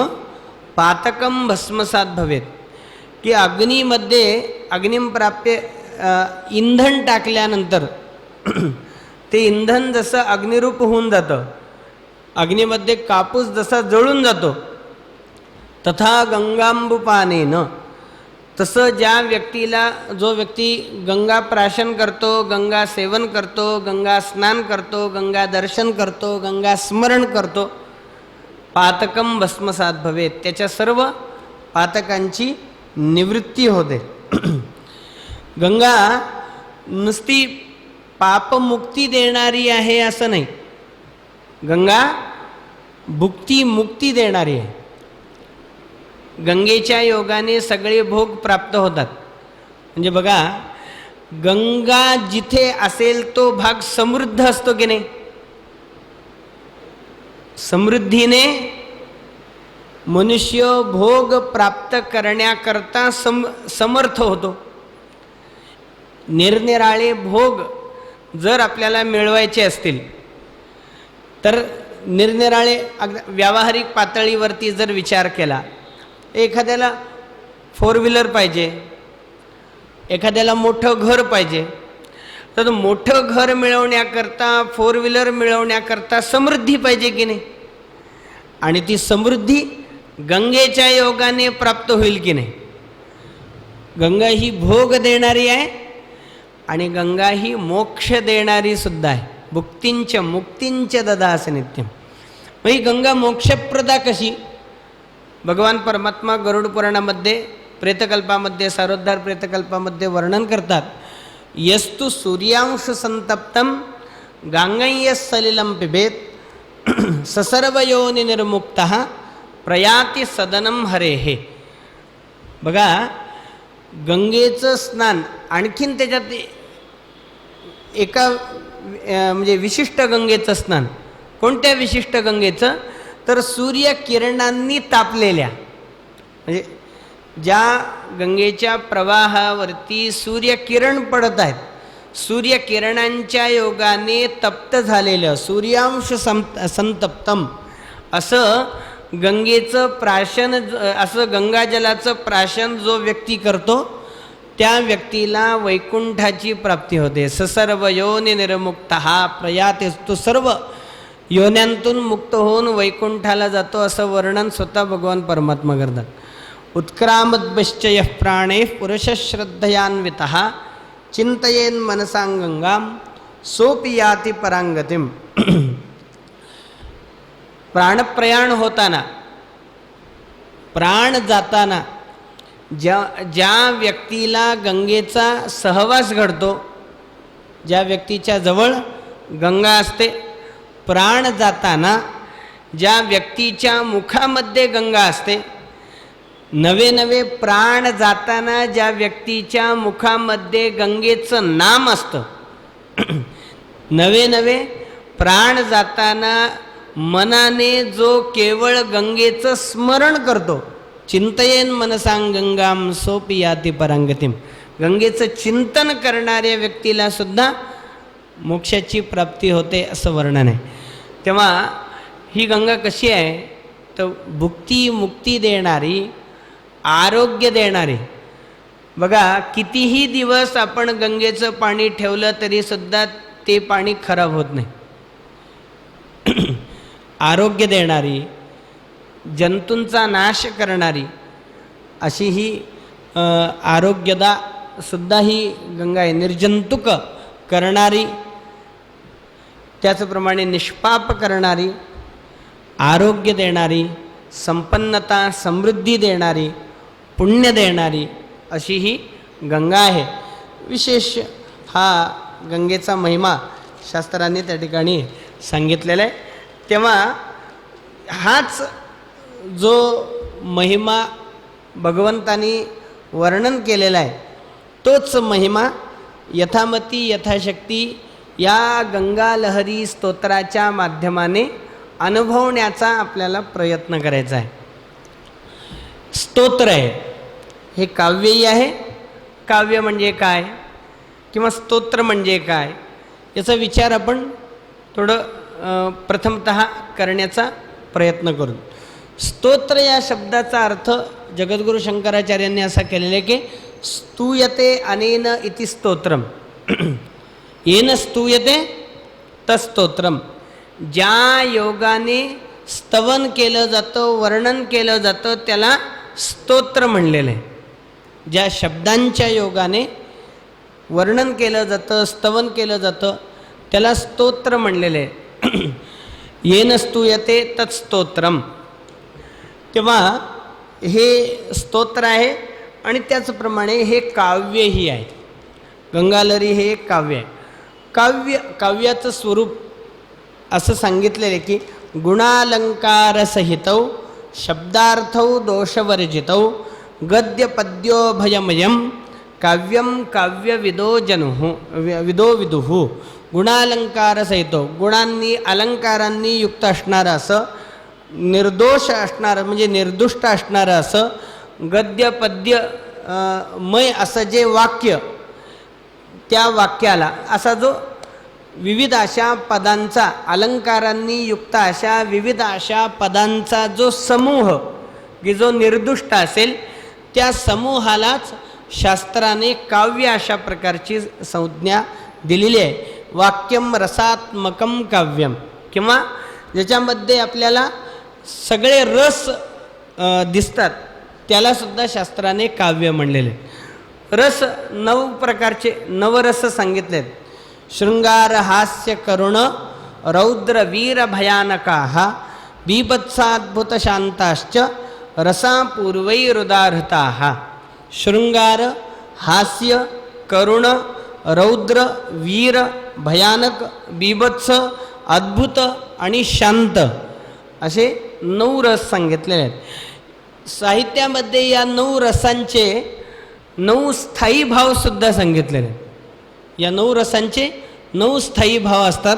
पातकं भस्मसात भवेत. की अग्नीमध्ये अग्निम प्राप्य इंधन टाकल्यानंतर ते इंधन जसं अग्निरूप होऊन जातं, अग्नीमध्ये कापूस जसा जळून जातो, तथा गंगांबुपानेन, तसं ज्या व्यक्तीला, जो व्यक्ती गंगा प्राशन करतो, गंगा सेवन करतो, गंगा स्नान करतो, गंगा दर्शन करतो, गंगा स्मरण करतो, पातकं भस्मसात भवेत, त्याच्या सर्व पातकांची निवृत्ती होते. गंगा नुसती पापमुक्ती देणारी आहे असं नाही, गंगा भुक्ती मुक्ती देणारी आहे. गंगेच्या योगाने सगळे भोग प्राप्त होतात. म्हणजे बघा, गंगा जिथे असेल तो भाग समृद्ध असतो की नाही, समृद्धीने मनुष्य भोग प्राप्त करण्याकरता समर्थ होतो. निरनिराळे भोग जर आपल्याला मिळवायचे असतील तर निरनिराळे व्यावहारिक पातळीवरती जर विचार केला, एखाद्याला 4 व्हीलर पाहिजे, एखाद्याला मोठं घर पाहिजे, तर मोठं घर मिळवण्याकरता, 4 व्हीलर मिळवण्याकरता समृद्धी पाहिजे की नाही, आणि ती समृद्धी गंगेच्या योगाने प्राप्त होईल की नाही. गंगा ही भोग देणारी आहे आणि गंगा ही मोक्ष देणारी सुद्धा आहे. भुक्तींच मुक्तींच ददास नित्यम. मग ही गंगा मोक्षप्रदा कशी, भगवान परमात्मा गरुड पुराणामध्ये प्रेतकल्पामध्ये, सारोद्धार प्रेतकल्पामध्ये वर्णन करतात. यस्तु सूर्यांश संतप्तम गांगय्यस सलिलम पिबेत ससर्वयोनि निर्मुक्तः प्रयाती सदनम हरेहे. बघा, गंगेचं स्नान आणखीन त्याच्यात एका म्हणजे विशिष्ट गंगेचं स्नान. कोणत्या विशिष्ट गंगेचं, तर सूर्यकिरणांनी तापलेल्या, म्हणजे ज्या गंगेच्या प्रवाहावरती सूर्यकिरण पडत आहेत, सूर्यकिरणांच्या योगाने तप्त झालेलं, सूर्यांश संतप्तम असं गंगेचं प्राशन, असं गंगाजलाचं प्राशन जो व्यक्ती करतो त्या व्यक्तीला वैकुंठाची प्राप्ती होते. ससर्व योनी निर्मुक्तः प्रयाते, तो सर्व योन्यांतून मुक्त होऊन वैकुंठाला जातो, असं वर्णन स्वतः भगवान परमात्मा करतात. उत्क्रामद्भश्चय प्राणे पुरुषश्रद्धयान्वितः चिंतयेन मनसां गंगाम सोपि याति परांगतिम. प्राणप्रयाण होताना, प्राण जाताना ज्या व्यक्तीला गंगेचा सहवास घडतो, ज्या व्यक्तीच्या जवळ गंगा असते, प्राण जाताना ज्या व्यक्तीच्या मुखामध्ये गंगा असते, नवे नवे प्राण जाताना ज्या व्यक्तीच्या मुखामध्ये गंगेचं नाम असतं, नवे नवे प्राण जाताना मनाने जो केवळ गंगेचं स्मरण करतो, चिंतयेन मनसां गंगाम सोपी याती परांगतीम, गंगेचं चिंतन करणाऱ्या व्यक्तीला सुद्धा मोक्षाची प्राप्ती होते असं वर्णन आहे. तेव्हा ही गंगा कशी आहे तर भुक्ती मुक्ती देणारी, आरोग्य देणारी. बघा कितीही दिवस आपण गंगेचं पाणी ठेवलं तरी सुद्धा ते पाणी खराब होत नाही. आरोग्य देणारी, जंतूंचा नाश करणारी अशी ही आरोग्यदा सुद्धा ही गंगा आहे. निर्जंतुक करणारी, त्याचप्रमाणे निष्पाप करणारी, आरोग्य देणारी, संपन्नता समृद्धी देणारी, पुण्य देणारी अशी ही गंगा आहे. विशेष हा गंगेचा महिमा शास्त्रांनी त्या ठिकाणी सांगितलेला आहे. तेव्हा हाच जो महिमा भगवंतानी वर्णन केलेला आहे, तोच महिमा यथामती यथाशक्ती या गंगा लहरी स्तोत्राच्या माध्यमाने अनुभवण्याचा आपल्याला प्रयत्न करायचा आहे. स्तोत्र आहे हे काव्यही आहे. काव्य म्हणजे काय किंवा स्तोत्र म्हणजे काय याचा विचार आपण थोडं प्रथमतः करण्याचा प्रयत्न करू. स्तोत्र या शब्दाचा अर्थ जगद्गुरु शंकराचार्यांनी असा केलेला आहे की स्तूयते अनेन इति स्तोत्रम, येन स्तूयते तस्तोत्रम. ज्या योगाने स्तवन केलं जातं, वर्णन केलं जातं त्याला स्तोत्र म्हणलेलं आहे. ज्या शब्दांच्या योगाने वर्णन केलं जातं, स्तवन केलं जातं त्याला स्तोत्र म्हणलेलं आहे. येन स्तूयते तत्स्तोत्रम. तेव्हा हे स्तोत्र आहे आणि त्याचप्रमाणे हे काव्यही आहे. गंगालहरी हे एक काव्य आहे. काव्याचं स्वरूप असं सांगितलेलं की गुणालंकारसहितौ शब्दार्थौ दोषवर्जितौ गद्यपद्योभयमयं काव्यं काव्यविदो विदो विदुः. गुणालंकारसहित, गुणांनी अलंकारांनी युक्त असणारं असं, निर्दोष असणारं म्हणजे निर्दुष्ट असणारं असं, गद्य पद्य मय असं जे वाक्य, त्या वाक्याला असा जो विविध अशा पदांचा, अलंकारांनी युक्त अशा विविध अशा पदांचा जो समूह की जो निर्दुष्ट असेल त्या समूहालाच शास्त्राने काव्य अशा प्रकारची संज्ञा दिलेली आहे. वाक्यम रसात्मकम काव्यम, किंवा ज्याच्यामध्ये आपल्याला सगळे रस दिसतात त्यालासुद्धा शास्त्राने काव्य म्हणलेले. रस 9 प्रकारचे नवरस सांगितलेत. शृंगार हास्य करुण रौद्र वीर भयानकाः बीभत्साद्भुत शांताश्च रसापूर्वैरुदाहृताः. शृंगार, हास्य, करुण, रौद्र, वीर, भयानक, बीभत्स, अद्भुत आणि शांत असे 9 रस सांगितलेले आहेत. साहित्यामध्ये या 9 रसांचे 9 स्थायी भावसुद्धा सांगितलेले आहेत. या 9 रसांचे 9 स्थायी भाव असतात.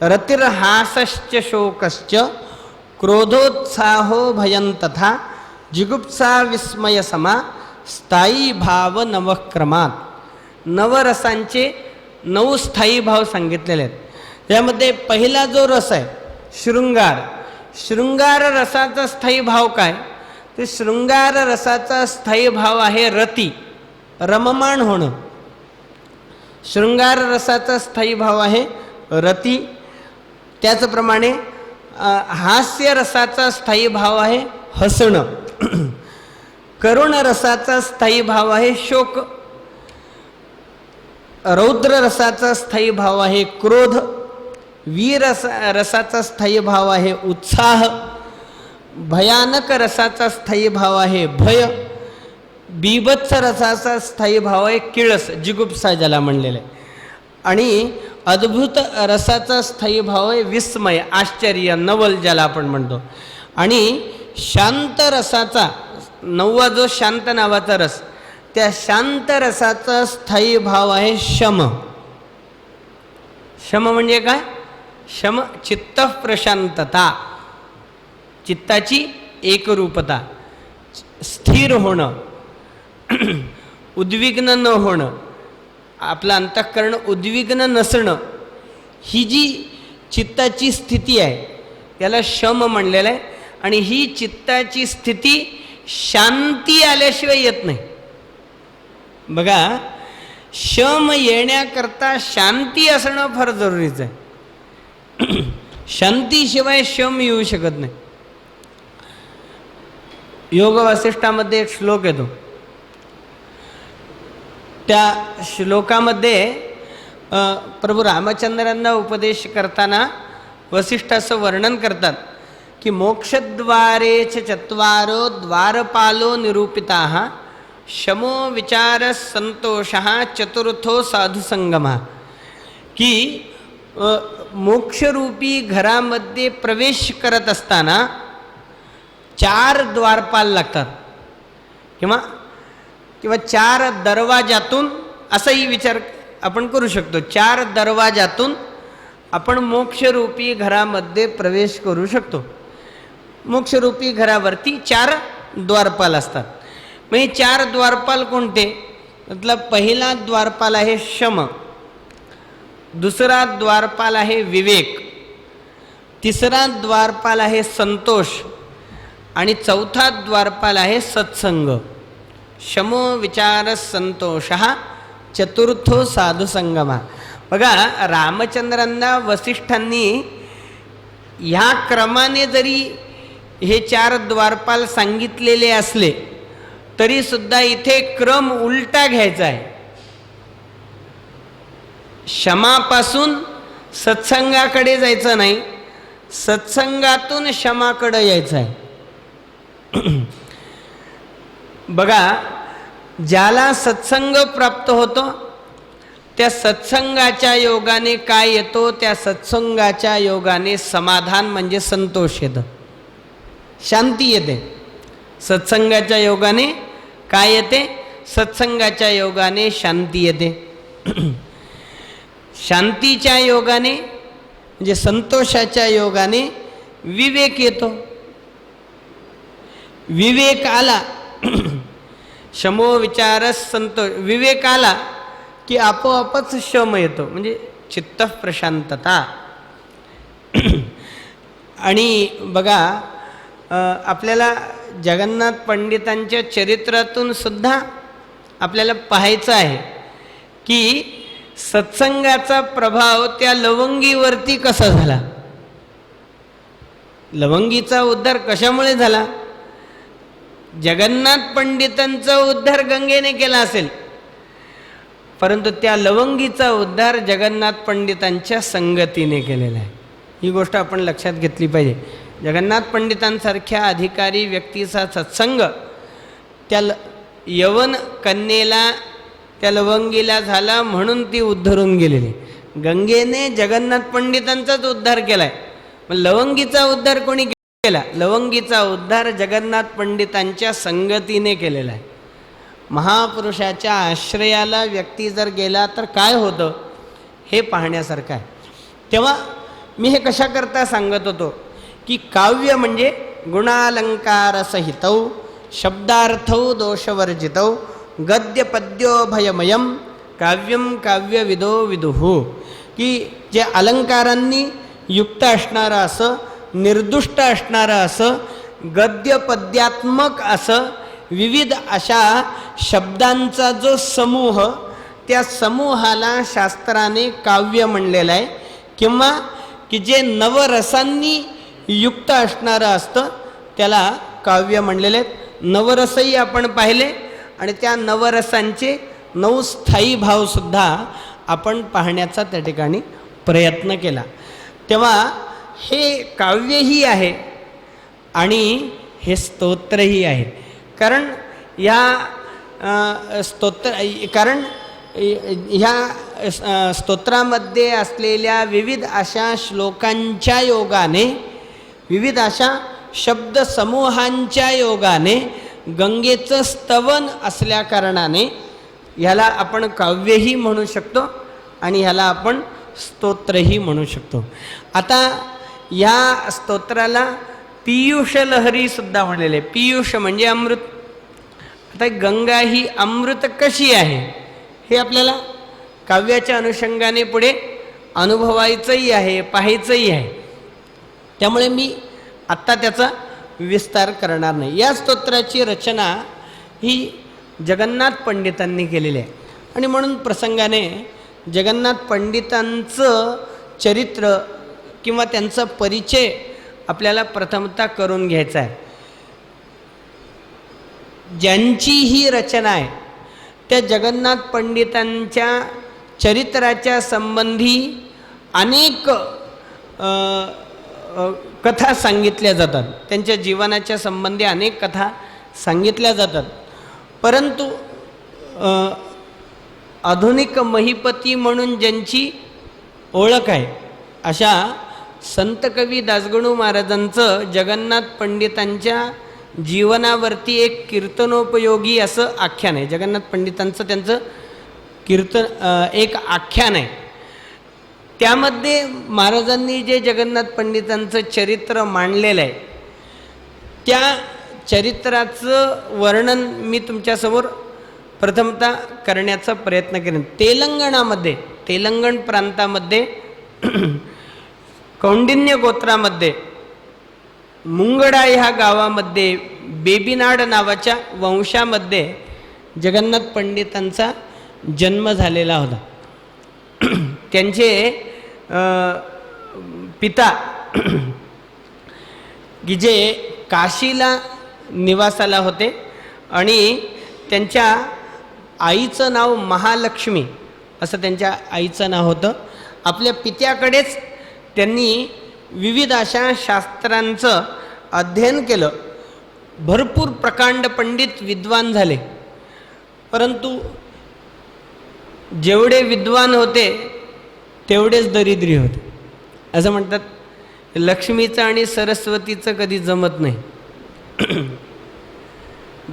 रतिर्हासश्च शोकश्च क्रोधोत्साहो भयं तथा जिगुप्सा विस्मयसमा स्थायी भाव नवक्रमात. 9 रसांचे 9 स्थायी भाव सांगितलेले आहेत. यामध्ये पहिला जो रस आहे शृंगार. शृंगार रसाचा स्थायी भाव काय? ते शृंगार रसाचा स्थायी भाव आहे रती, रममाण होणं. शृंगार रसाचा स्थायी भाव आहे रती. त्याचप्रमाणे हास्य रसाचा स्थायी भाव आहे हसणं. करुण रसाचा स्थायी भाव आहे शोक. रौद्र रसाचा स्थायी भाव आहे क्रोध. वीर रसाचा स्थायी भाव आहे उत्साह. भयानक रसाचा स्थायी भाव आहे भय. बीभत्स रसाचा स्थायी भाव आहे किळस, जिगुप्सा ज्याला म्हणलेलं आहे. आणि अद्भुत रसाचा स्थायी भाव आहे विस्मय, आश्चर्य, नवल ज्याला आपण म्हणतो. आणि शांत रसाचा 9वा जो शांत नावाचा रस, त्या शांत रसाचा स्थायी भाव आहे शम. शम म्हणजे काय? शम चित्त प्रशांतता, चित्ताची एकरूपता, स्थिर होणं, उद्विग्न न होणं, आपलं अंतःकरण उद्विग्न नसणं, ही जी चित्ताची स्थिती आहे याला शम म्हणलेलं आहे. आणि ही चित्ताची स्थिती शांती आल्याशिवाय येत नाही. बघा, शम येण्याकरता शांती असणं फार जरुरीचं आहे. शांतीशिवाय शम येऊ शकत नाही. योग वासिष्ठामध्ये एक श्लोक येतो. त्या श्लोकामध्ये प्रभू रामचंद्रांना उपदेश करताना वसिष्ठ असं वर्णन करतात की मोक्षद्वारे चत्वारो द्वारपालो निरूपिताः शमो विचार संतोषः चतुर्थो साधुसंगमः. की मोक्षरूपी घरामध्ये प्रवेश करत असताना 4 द्वारपाल लागतात किंवा 4 दरवाजातून, असाही विचार आपण करू शकतो. 4 दरवाजातून आपण मोक्षरूपी घरामध्ये प्रवेश करू शकतो. मोक्षरूपी घरावरती 4 द्वारपाल असतात. मग हे 4 द्वारपाल कोणते? मतलब पहिला द्वारपाल आहे शम, दुसरा द्वारपाल आहे विवेक, तिसरा द्वारपाल आहे संतोष आणि चौथा द्वारपाल आहे सत्संग. शमो विचार संतोषः चतुर्थो साधुसंगमा. बघा, रामचंद्रांना वसिष्ठांनी ह्या क्रमाने जरी हे 4 द्वारपाल सांगितलेले असले तरी सुद्धा इथे क्रम उलटा घ्यायचा आहे. शमापासून सत्संगाकडे जायचं नाही, सत्संगातून शमाकडे यायचं आहे. बघा, ज्याला सत्संग प्राप्त होतो त्या सत्संगाच्या योगाने काय येतो? त्या सत्संगाच्या योगाने समाधान म्हणजे संतोष येतं, शांती येते. सत्संगाच्या योगाने काय येते? सत्संगाच्या योगाने शांती येते. शांतीच्या योगाने म्हणजे संतोषाच्या योगाने विवेक येतो. विवेक आला, शमो विचार संतोष, विवेक आला की आपोआपच शम येतो, म्हणजे चित्त प्रशांतता. आणि बघा, आपल्याला जगन्नाथ पंडितांच्या चरित्रातून सुद्धा आपल्याला पाहायचं आहे की सत्संगाचा प्रभाव त्या लवंगीवरती कसा झाला. लवंगीचा उद्धार कशामुळे झाला? जगन्नाथ पंडितांचा उद्धार गंगेने केला असेल, परंतु त्या लवंगीचा उद्धार जगन्नाथ पंडितांच्या संगतीने केलेला आहे. ही गोष्ट आपण लक्षात घेतली पाहिजे. जगन्नाथ पंडितांसारख्या अधिकारी व्यक्तीचा सत्संग त्या यवन कन्येला, त्या लवंगीला झाला म्हणून ती उद्धरून गेलेली. गंगेने जगन्नाथ पंडितांचाच उद्धार केलाय. मग लवंगीचा उद्धार कोणी केला? लवंगीचा उद्धार जगन्नाथ पंडितांच्या संगतीने केलेला आहे. महापुरुषाच्या आश्रयाला व्यक्ती जर गेला तर काय होतं हे पाहण्यासारखं आहे. तेव्हा मी हे कशाकरता सांगत होतो की काव्य म्हणजे गुणालंकार सहितौ शब्दार्थौ दोषवर्जितौ गद्य पद्योभयमयम काव्यम काव्यविदो विदुः. की जे अलंकारांनी युक्त असणारं असं, निर्दुष्ट असणारं असं, गद्य पद्यात्मक असं विविध अशा शब्दांचा जो समूह, त्या समूहाला शास्त्राने काव्य म्हणलेलं आहे. किंवा की जे नवरसांनी युक्त असणारं असतं त्याला काव्य म्हणलेले आहेत. नवरसही आपण पाहिले आणि त्या नवरसांचे 9 स्थायी भावसुद्धा आपण पाहण्याचा त्या ठिकाणी प्रयत्न केला. तेव्हा हे काव्यही आहे आणि हे स्तोत्रही आहे. कारण ह्या स्तोत्रामध्ये असलेल्या विविध अशा श्लोकांच्या योगाने, विविध अशा शब्दसमूहांच्या योगाने गंगेचं स्तवन असल्याकारणाने ह्याला आपण काव्यही म्हणू शकतो आणि ह्याला आपण स्तोत्रही म्हणू शकतो. आता या स्तोत्राला पीयूष लहरीसुद्धा म्हणलेले आहे. पीयूष म्हणजे अमृत. आता गंगा ही अमृत कशी आहे हे आपल्याला काव्याच्या अनुषंगाने पुढे अनुभवायचंही आहे, पाहायचंही आहे. त्यामुळे मी आत्ता त्याचा विस्तार करणार नाही. या स्तोत्राची रचना ही जगन्नाथ पंडितांनी केलेली आहे आणि म्हणून प्रसंगाने जगन्नाथ पंडितांचं चरित्र किंवा त्यांचा परिचय आपल्याला प्रथमतः करून घ्यायचा आहे. ज्यांची ही रचना आहे त्या जगन्नाथ पंडितांच्या चरित्राच्या संबंधी अनेक कथा सांगितल्या जातात. त्यांच्या जीवनाच्या संबंधी अनेक कथा सांगितल्या जातात. परंतु आधुनिक महिपती म्हणून ज्यांची ओळख आहे अशा संत कवी दासगणू महाराजांचं जगन्नाथ पंडितांच्या जीवनावरती एक कीर्तनोपयोगी असं आख्यान आहे. जगन्नाथ पंडितांचं त्यांचं कीर्तन एक आख्यान आहे. त्यामध्ये महाराजांनी जे जगन्नाथ पंडितांचं चरित्र मांडलेलं आहे त्या चरित्राचं वर्णन मी तुमच्यासमोर प्रथमतः करण्याचा प्रयत्न करेन. तेलंगण प्रांतामध्ये कौंडिन्य गोत्रामध्ये मुंगडा ह्या गावामध्ये बेबीनाड नावाच्या वंशामध्ये जगन्नाथ पंडितांचा जन्म झालेला होता. त्यांचे पिता की जे काशीला निवासाला होते आणि त्यांच्या आईचं नाव महालक्ष्मी असं त्यांच्या आईचं नाव होतं. आपल्या पित्याकडेच त्यांनी विविध अशा शास्त्रांचं अध्ययन केलं. भरपूर प्रकांड पंडित विद्वान झाले. परंतु जेवढे विद्वान होते तेवढेच दरिद्री होते. असं म्हणतात लक्ष्मीचं आणि सरस्वतीचं कधी जमत नाही.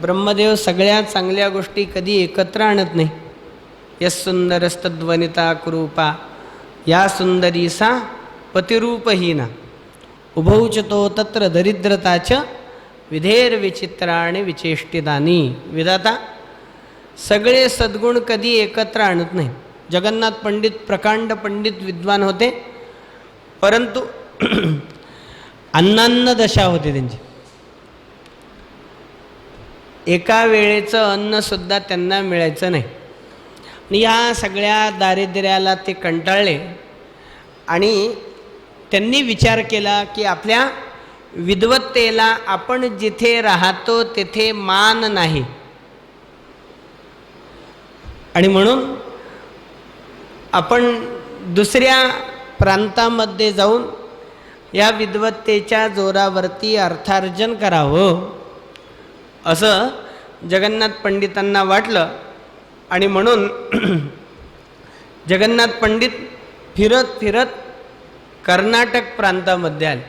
ब्रह्मदेव सगळ्या चांगल्या गोष्टी कधी एकत्र आणत नाही. यस सुंदरस्तद्वनिता कुरूपा या सुंदरी सा पतिरूपहीना उभौचतो तत्र दरिद्रताच विधेर विचित्राणी विचेष्टितानी. विधाता सगळे सद्गुण कधी एकत्र आणत नाही. जगन्नाथ पंडित प्रकांड पंडित विद्वान होते परंतु अन्नान्न दशा होती त्यांची. एका वेळेचं अन्नसुद्धा त्यांना मिळायचं नाही. आणि या सगळ्या दारिद्र्याला ते कंटाळले आणि त्यांनी विचार केला की आपल्या विद्वत्तेला आपण जिथे राहतो तेथे मान नाही आणि म्हणून आपण दुसऱ्या प्रांतामध्ये जाऊन या विद्वत्तेच्या जोरावरती अर्थार्जन करावं असं जगन्नाथ पंडितांना वाटलं. आणि म्हणून जगन्नाथ पंडित फिरत फिरत कर्नाटक प्रांतामध्ये आले.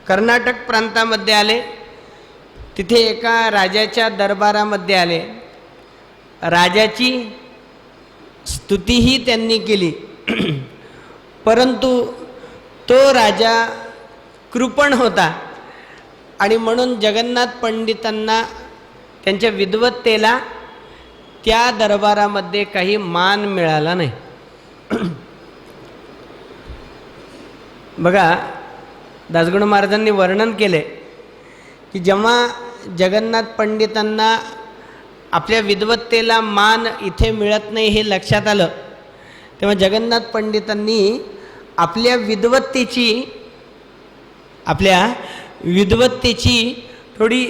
कर्नाटक प्रांतामध्ये आले तिथे एका राजाच्या दरबारामध्ये आले. राजाची स्तुतीही त्यांनी केली परंतु तो राजा कृपण होता आणि म्हणून जगन्नाथ पंडितांना त्यांच्या विद्वत्तेला त्या दरबारामध्ये काही मान मिळाला नाही. बघा दासगणू महाराजांनी वर्णन केले की जेव्हा जगन्नाथ पंडितांना आपल्या विद्वत्तेला मान इथे मिळत नाही हे लक्षात आलं तेव्हा जगन्नाथ पंडितांनी आपल्या विद्वत्तेची थोडी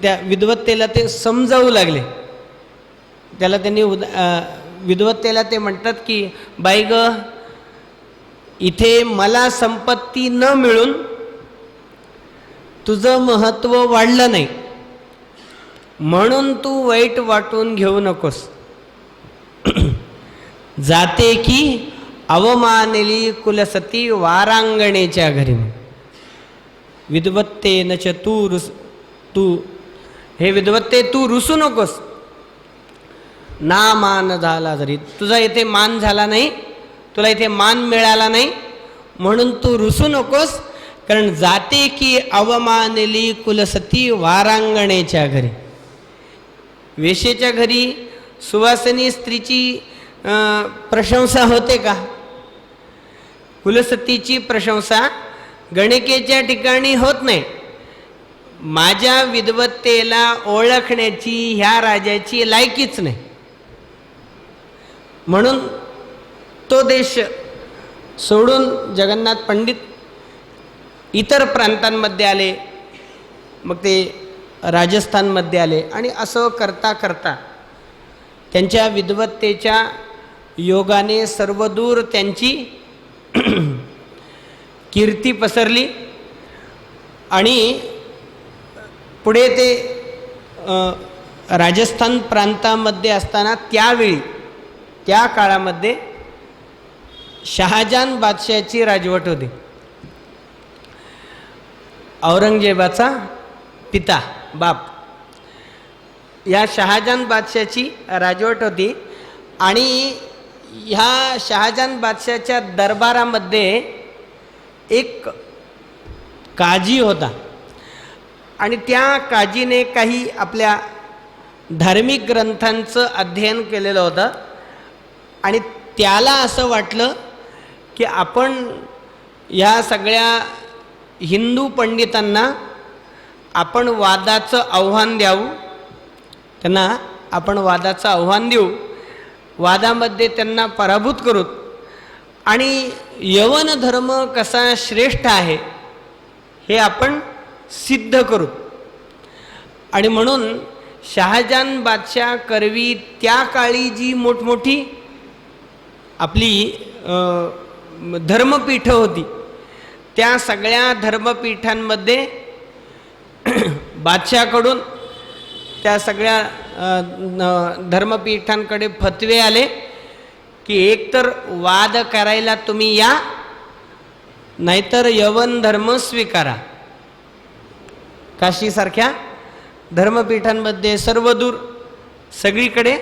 त्या विद्वत्तेला ते समजावू लागले. त्याला त्यांनी विद्वत्तेला ते म्हणतात की बाई ग इथे मला संपत्ती न मिळून तुझं महत्त्व वाढलं नाही म्हणून तू वाईट वाटून घेऊ नकोस. जाते की अवमानली कुलसती वारांगणेच्या घरी. विद्वत्ते नच तू हे विद्वत्ते तू रुसू नकोस. ना मान झाला जरी, तुझा इथे मान झाला नाही, तुला इथे मान मिळाला नाही म्हणून तू रुसू नकोस. कारण जाते की अवमानली कुलसती वारांगणेच्या घरी. वेशेच्या घरी सुवासिनी स्त्रीची प्रशंसा होते का? कुलसतीची प्रशंसा गणिकेच्या ठिकाणी होत नाही. माझ्या विद्वत्तेला ओळखण्याची ह्या राजाची लायकीच नाही. म्हणून तो देश सोडून जगन्नाथ पंडित इतर प्रांतांमध्ये आले, मग ते राजस्थानमध्ये आले आणि असं करता करता त्यांच्या विद्वत्तेच्या योगाने सर्वदूर त्यांची कीर्ती पसरली. आणि पुढे ते राजस्थान प्रांतामध्ये असताना त्यावेळी त्या काळामध्ये शहाजान बादशाची राजवट होती. औरंगजेबाचा पिता बाप, या शहाजान बादशाची राजवट होती. आणि ह्या शहाजान बादशाच्या दरबारामध्ये एक काजी होता आणि त्या काजीने काही आपल्या धार्मिक ग्रंथांचं अध्ययन केलेलं होतं. आणि त्याला असं वाटलं की आपण या सगळ्या हिंदू पंडितांना आपण वादाचं आव्हान द्यावं, त्यांना आपण वादाचं आव्हान देऊ, वादामध्ये त्यांना पराभूत करू आणि यवन धर्म कसा श्रेष्ठ आहे हे आपण सिद्ध करू. आणि म्हणून शहाजान बादशाह करवी त्या काळी जी मोठमोठी आपली धर्मपीठं होती, त्या सगळ्या धर्मपीठांमध्ये बादशाहकडून त्या सगळ्या धर्मपीठांकडे फतवे आले की एकतर वाद करायला तुम्ही या, नाहीतर यवन धर्म स्वीकारा. काशीसारख्या धर्मपीठांमध्ये सर्वदूर सगळीकडे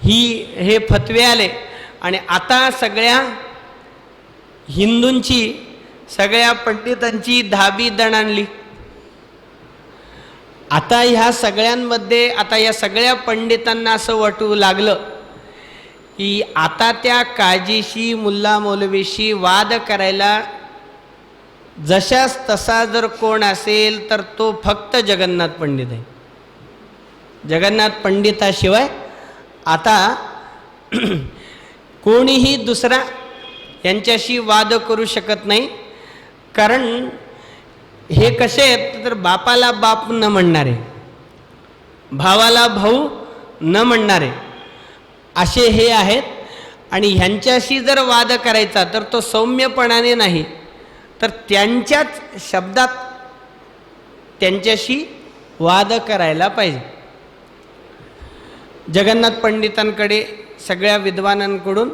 हे फतवे आले. आणि आता सगळ्या हिंदूंची, सगळ्या पंडितांची धाबी दणाणली. आता ह्या सगळ्यांमध्ये, आता या सगळ्या पंडितांना असं वाटू लागलं की आता त्या काजीशी, मुल्ला मौलवीशी वाद करायला जशास तसा जर कोण असेल तर तो फक्त जगन्नाथ पंडित आहे. जगन्नाथ पंडिताशिवाय आता कोणीही दुसरा यांच्याशी वाद करू शकत नाही. कारण हे कसे आहेत तर बापाला बाप न म्हणणारे, भावाला भाऊ न म्हणणारे असे हे आहेत. आणि ह्यांच्याशी जर वाद करायचा तर तो सौम्यपणाने नाही, तर त्यांच्याच शब्दात त्यांच्याशी वाद करायला पाहिजे. जगन्नाथ पंडितांकडे सगळ्या विद्वानांकडून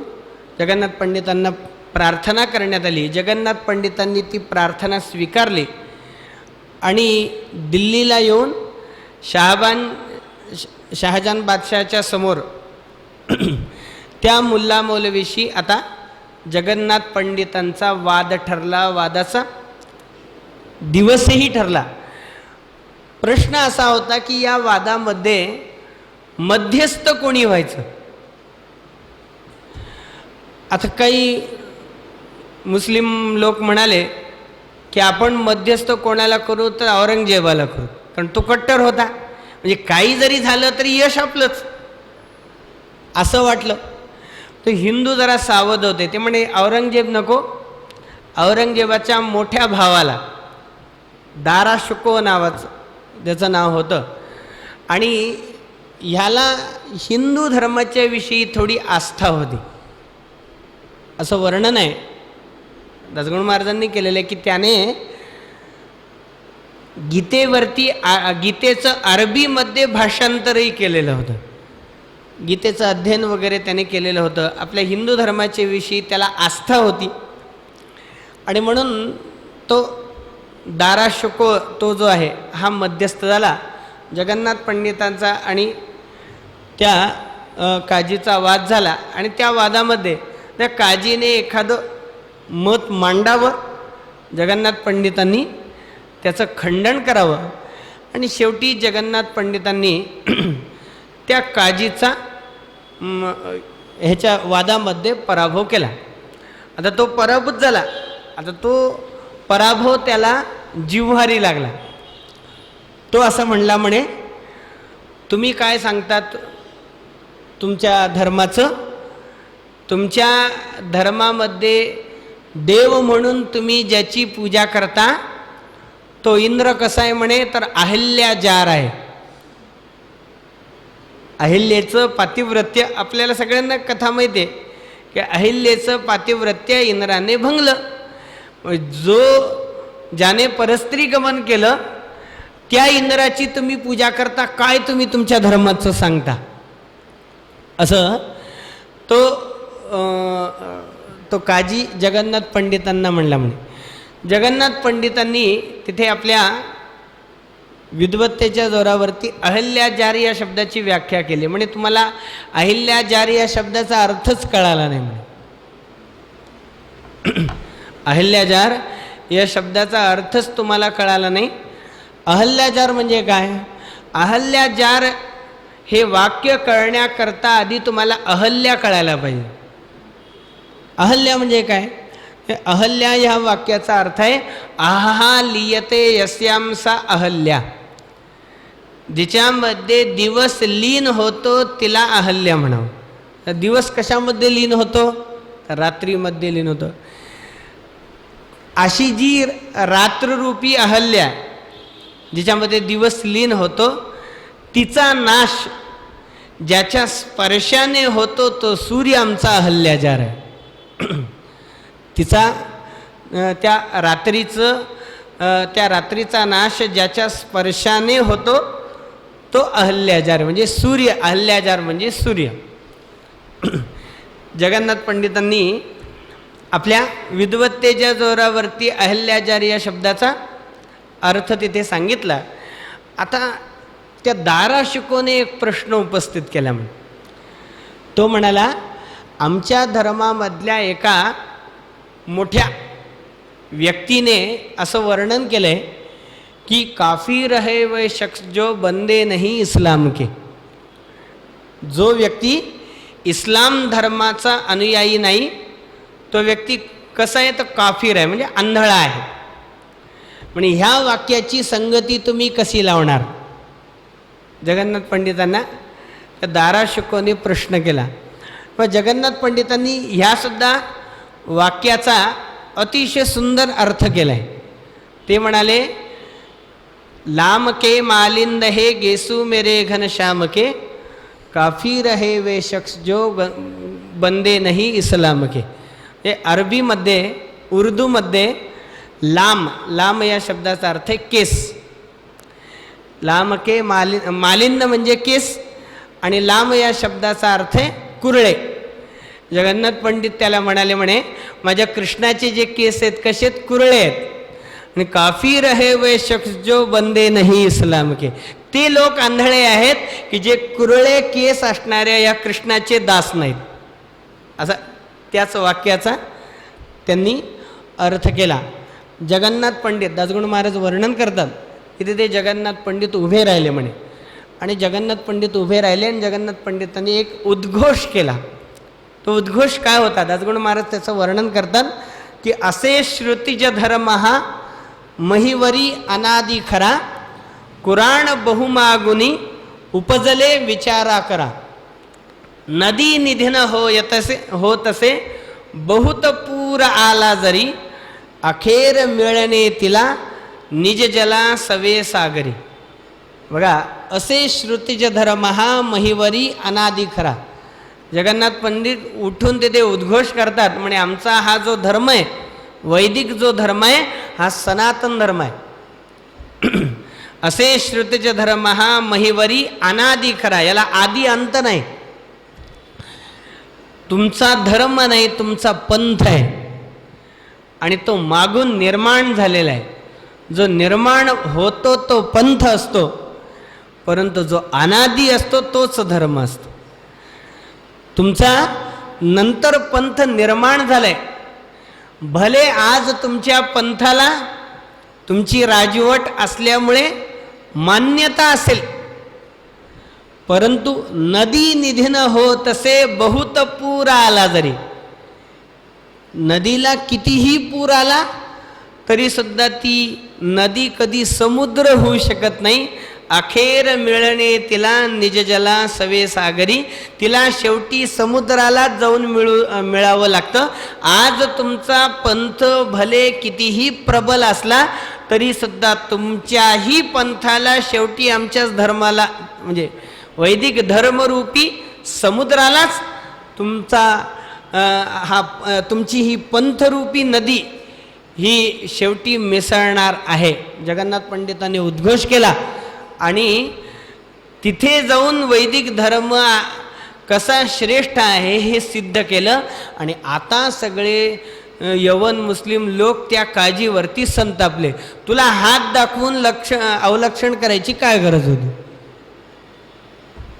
जगन्नाथ पंडितांना प्रार्थना करण्यात आली. जगन्नाथ पंडितांनी ती प्रार्थना स्वीकारली आणि दिल्लीला येऊन शहाजान बादशाहच्या समोर त्या मुल्ला मौलवीशी आता जगन्नाथ पंडितांचा वाद ठरला, वादाचा दिवसही ठरला. प्रश्न असा होता की या वादामध्ये मध्यस्थ कोणी व्हायचं. आता काही मुस्लिम लोक म्हणाले की आपण मध्यस्थ कोणाला करू तर औरंगजेबाला करू, कारण तो कट्टर होता, म्हणजे काही जरी झालं तरी यश आपलंच असं वाटलं. तर हिंदू जरा सावध होते. ते म्हणे औरंगजेब नको, औरंगजेबाच्या मोठ्या भावाला दारा शुको नावाचं त्याचं नाव होतं आणि ह्याला हिंदू धर्माच्या विषयी थोडी आस्था होती असं वर्णन आहे दासगणू महाराजांनी केलेलं आहे की त्याने गीतेवरती गीतेचं अरबीमध्ये भाषांतरही केलेलं होतं. गीतेचं अध्ययन वगैरे त्याने केलेलं होतं, आपल्या हिंदू धर्माच्या विषयी त्याला आस्था होती आणि म्हणून तो दाराशुको तो जो आहे हा मध्यस्थ झाला. जगन्नाथ पंडितांचा आणि त्या काजीचा वाद झाला आणि त्या वादामध्ये त्या काजीने एखादं मत मांडावं, जगन्नाथ पंडितांनी त्याचं खंडन करावं आणि शेवटी जगन्नाथ पंडितांनी त्या काजीचा ह्याच्या वादामध्ये पराभव केला. आता तो पराभूत झाला. आता तो पराभव त्याला जिव्हारी लागला. तो असं म्हणला म्हणे, तुम्ही काय सांगतात तुमच्या धर्माचं? तुमच्या धर्मामध्ये देव म्हणून तुम्ही ज्याची पूजा करता तो इंद्र कसा आहे म्हणे, तर अहल्याजार आहे. अहिल्याचं पातिव्रत्य आपल्याला सगळ्यांना कथा माहिती आहे की अहिल्याचं पातिव्रत्य इंद्राने भंगलं. जो ज्याने परस्त्री गमन केलं त्या इंद्राची तुम्ही पूजा करता, काय तुम्ही तुमच्या धर्माचं सांगता? असं तो काजी जगन्नाथ पंडितांना म्हणला म्हणे. जगन्नाथ पंडितांनी तिथे आपल्या विद्वत्तेच्या जोरावरती अहल्याजार या शब्दाची व्याख्या केली. म्हणजे तुम्हाला अहिल्याजार या शब्दाचा अर्थच कळाला नाही म्हणे. अहिल्याजार या शब्दाचा अर्थच तुम्हाला कळाला नाही. अहल्याजार म्हणजे काय? अहल्याजार हे वाक्य कळण्याकरता आधी तुम्हाला अहल्या कळायला पाहिजे. अहल्या म्हणजे काय? अहल्या ह्या वाक्याचा अर्थ आहे आहा लियते यस्याम सा अहल्या, जिच्यामध्ये दिवस लीन होतो तिला अहल्या म्हणावं. दिवस कशामध्ये लीन होतो? रात्रीमध्ये लीन होतो. अशी जी रात्ररूपी अहल्या जिच्यामध्ये दिवस लीन होतो तिचा नाश ज्याच्या स्पर्शाने होतो तो सूर्य आमचा अहल्याजार आहे. तिचा त्या रात्रीचा नाश ज्याच्या स्पर्शाने होतो तो अहल्याजार म्हणजे सूर्य. अहल्याजार म्हणजे सूर्य. जगन्नाथ पंडितांनी आपल्या विद्वत्तेच्या जोरावरती अहल्याजार या शब्दाचा अर्थ तिथे सांगितला. आता त्या दाराशुकोने एक प्रश्न उपस्थित केला. तो म्हणाला, आमच्या धर्मामधल्या एका मोठ्या व्यक्तीने असं वर्णन केलं आहे की काफिर है वह शख्स जो बंदे नहीं इस्लाम के. जो व्यक्ती इस्लाम धर्माचा अनुयायी नाही तो व्यक्ती कसा आहे तर काफिर आहे म्हणजे आंधळा आहे. म्हणजे ह्या वाक्याची संगती तुम्ही कशी लावणार? जगन्नाथ पंडितांना दाराशुकोने प्रश्न केला. पण जगन्नाथ पंडितांनी ह्यासुद्धा वाक्याचा अतिशय सुंदर अर्थ केला आहे. ते म्हणाले, लाम के मालिंद हे गेसू मेरे घनश्याम के, काफिर है वे शख्स जो बंदे नहीं इस्लाम के. हे अरबीमध्ये उर्दूमध्ये लाम या शब्दाचा अर्थ आहे केस. लाम के मालिंद म्हणजे केस आणि लाम या शब्दाचा अर्थ आहे कुरळे. जगन्नाथ पंडित त्याला म्हणाले म्हणे, माझ्या कृष्णाचे जे केस आहेत कसे आहेत? कुरळे आहेत. आणि काफिर है वे शख्स जो बंदे नहीं इस्लाम के, ते लोक आंधळे आहेत की जे कुरळे केस असणाऱ्या या कृष्णाचे दास नाहीत. असा त्याच वाक्याचा त्यांनी अर्थ केला. जगन्नाथ पंडित दासगणू महाराज वर्णन करतात की ते जगन्नाथ पंडित उभे राहिले म्हणे. आणि जगन्नाथ पंडित उभे राहिले आणि जगन्नाथ पंडितांनी एक उद्घोष केला. तो उद्घोष काय होता? दासगणू महाराज त्याचं वर्णन करतात की असे श्रुतिज धर्म हा महिवरी अनादि खरा, कुराण बहुमागुनी उपजले विचारा करा. नदी निधीन हो तसे बहुत पूर आला जरी, अखेर मिळणे तिला निज जला सवे सागरी. बघा, असे श्रुतिज धर्म हा महिवरी अनादि खरा. जगन्नाथ पंडित उठून तिथे उद्घोष करतात म्हणे, आमचा हा जो धर्म आहे, वैदिक जो धर्म आहे हा सनातन धर्म आहे. असे श्रुतिज धर्म हा महिवरी अनादि खरा, याला आदि अंत नाही. तुमचा धर्म नाही, तुमचा पंथ आहे आणि तो मागून निर्माण झालेला आहे. जो निर्माण होतो तो पंथ असतो, परंतु जो अनादी असतो तोच धर्म असतो. तुमचा नंतर पंथ निर्माण झालाय. भले आज तुमच्या पंथाला तुमची राजवट असल्यामुळे मान्यता असेल, परंतु नदी निधीन हो तसे बहुत पूर आला जरी, नदीला कितीही पूर आला तरी सुद्धा ती नदी कधी समुद्र होऊ शकत नाही. अखेर मिळणे तिला निजजला सवे सागरी, तिला शेवटी समुद्राला जाऊन मिळावं लागतं. आज तुमचा पंथ भले कितीही प्रबल असला तरी सुद्धा तुमच्याही पंथाला शेवटी आमच्याच धर्माला म्हणजे वैदिक धर्मरूपी समुद्रालाच तुमची ही पंथरूपी नदी ही शेवटी मिसळणार आहे. जगन्नाथ पंडितांनी उद्घोष केला आणि तिथे जाऊन वैदिक धर्म कसा श्रेष्ठ आहे हे सिद्ध केलं. आणि आता सगळे यवन मुस्लिम लोक त्या काजीवरती संतापले. तुला हात दाखवून अवलक्षण करायची काय गरज होती?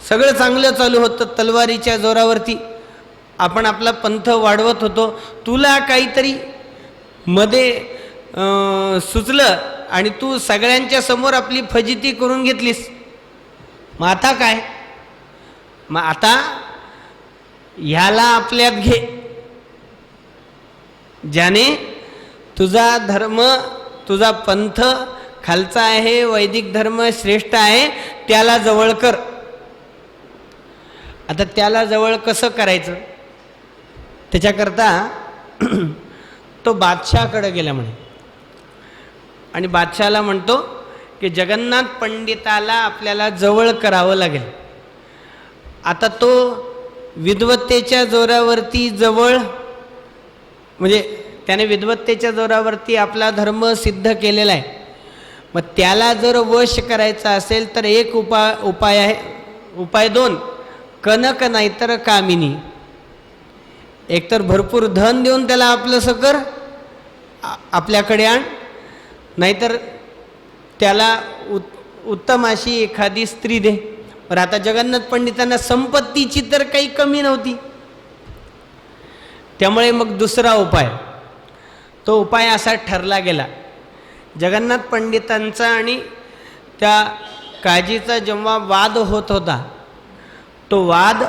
सगळं चांगलं चालू होतं, तलवारीच्या जोरावरती आपण आपला पंथ वाढवत होतो. तुला काहीतरी मध्ये सुचलं आणि तू सगळ्यांच्या समोर आपली फजिती करून घेतलीस. मग आता काय? मग आता ह्याला आपल्यात घे. ज्याने तुझा धर्म तुझा पंथ खालचा आहे, वैदिक धर्म श्रेष्ठ आहे, त्याला जवळ कर. आता त्याला जवळ कसं करायचं? त्याच्याकरता तो बादशाहकडे गेला म्हणे आणि बादशाहला म्हणतो की जगन्नाथ पंडिताला आपल्याला जवळ करावं लागेल. आता तो विद्वत्तेच्या जोरावरती जवळ म्हणजे त्याने विद्वत्तेच्या जोरावरती आपला धर्म सिद्ध केलेला आहे. मग त्याला जर वश करायचा असेल तर एक उपाय आहे. उपाय दोन, कनक नाहीतर कामिनी. एकतर भरपूर धन देऊन त्याला आपलंसं कर, आपल्याकडे आण, नाहीतर त्याला उत्तम अशी एखादी स्त्री दे. पण आता जगन्नाथ पंडितांना संपत्तीची तर काही कमी नव्हती. त्यामुळे मग दुसरा उपाय, तो उपाय असा ठरला गेला. जगन्नाथ पंडितांचा आणि त्या काजीचा जेव्हा वाद होत होता, तो वाद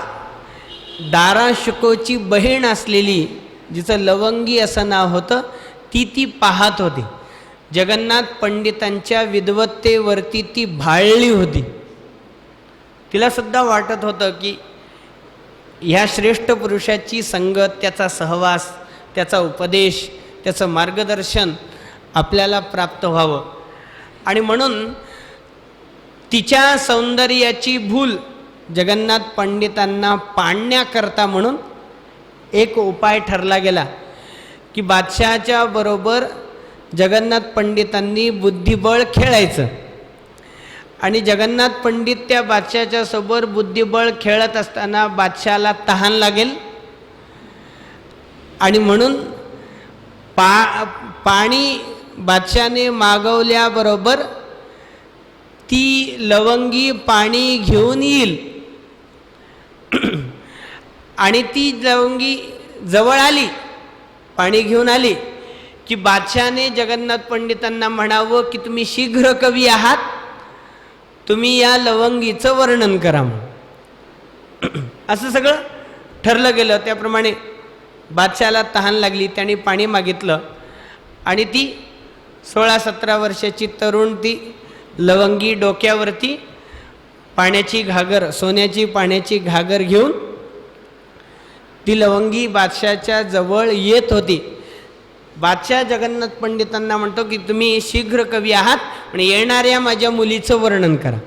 दारा शुकोची बहीण असलेली, जिचं लवंगी असं नाव होतं, ती पाहत होती. जगन्नाथ पंडितांच्या विद्वत्तेवरती ती भाळली होती. तिला सुद्धा वाटत होतं की ह्या श्रेष्ठ पुरुषाची संगत, त्याचा सहवास, त्याचा उपदेश, त्याचं मार्गदर्शन आपल्याला प्राप्त व्हावं. आणि म्हणून तिच्या सौंदर्याची भूल जगन्नाथ पंडितांना पाडण्याकरता म्हणून एक उपाय ठरला गेला की बादशहाच्या बरोबर जगन्नाथ पंडितांनी बुद्धिबळ खेळायचं. आणि जगन्नाथ पंडित त्या बादशहाच्या सोबत बुद्धिबळ खेळत असताना बादशहाला तहान लागेल आणि म्हणून पाणी बादशाने मागवल्याबरोबर ती लवंगी पाणी घेऊन येईल. आणि ती लवंगी जवळ आली, पाणी घेऊन आली की बादशाने जगन्नाथ पंडितांना म्हणावं की तुम्ही शीघ्र कवी आहात, तुम्ही या लवंगीचं वर्णन करा म्हणून. असं सगळं ठरलं गेलं. त्याप्रमाणे बादशाला तहान लागली, त्याने पाणी मागितलं आणि ती 16-17 वर्षाची तरुण ती लवंगी डोक्यावरती पाण्याची घागर, सोन्याची पाण्याची घागर घेऊन ती लवंगी बादशाच्या जवळ येत होती. बादशाह जगन्नाथ पंडितांना म्हणतो की तुम्ही शीघ्र कवी आहात आणि येणाऱ्या माझ्या मुलीचं वर्णन करा.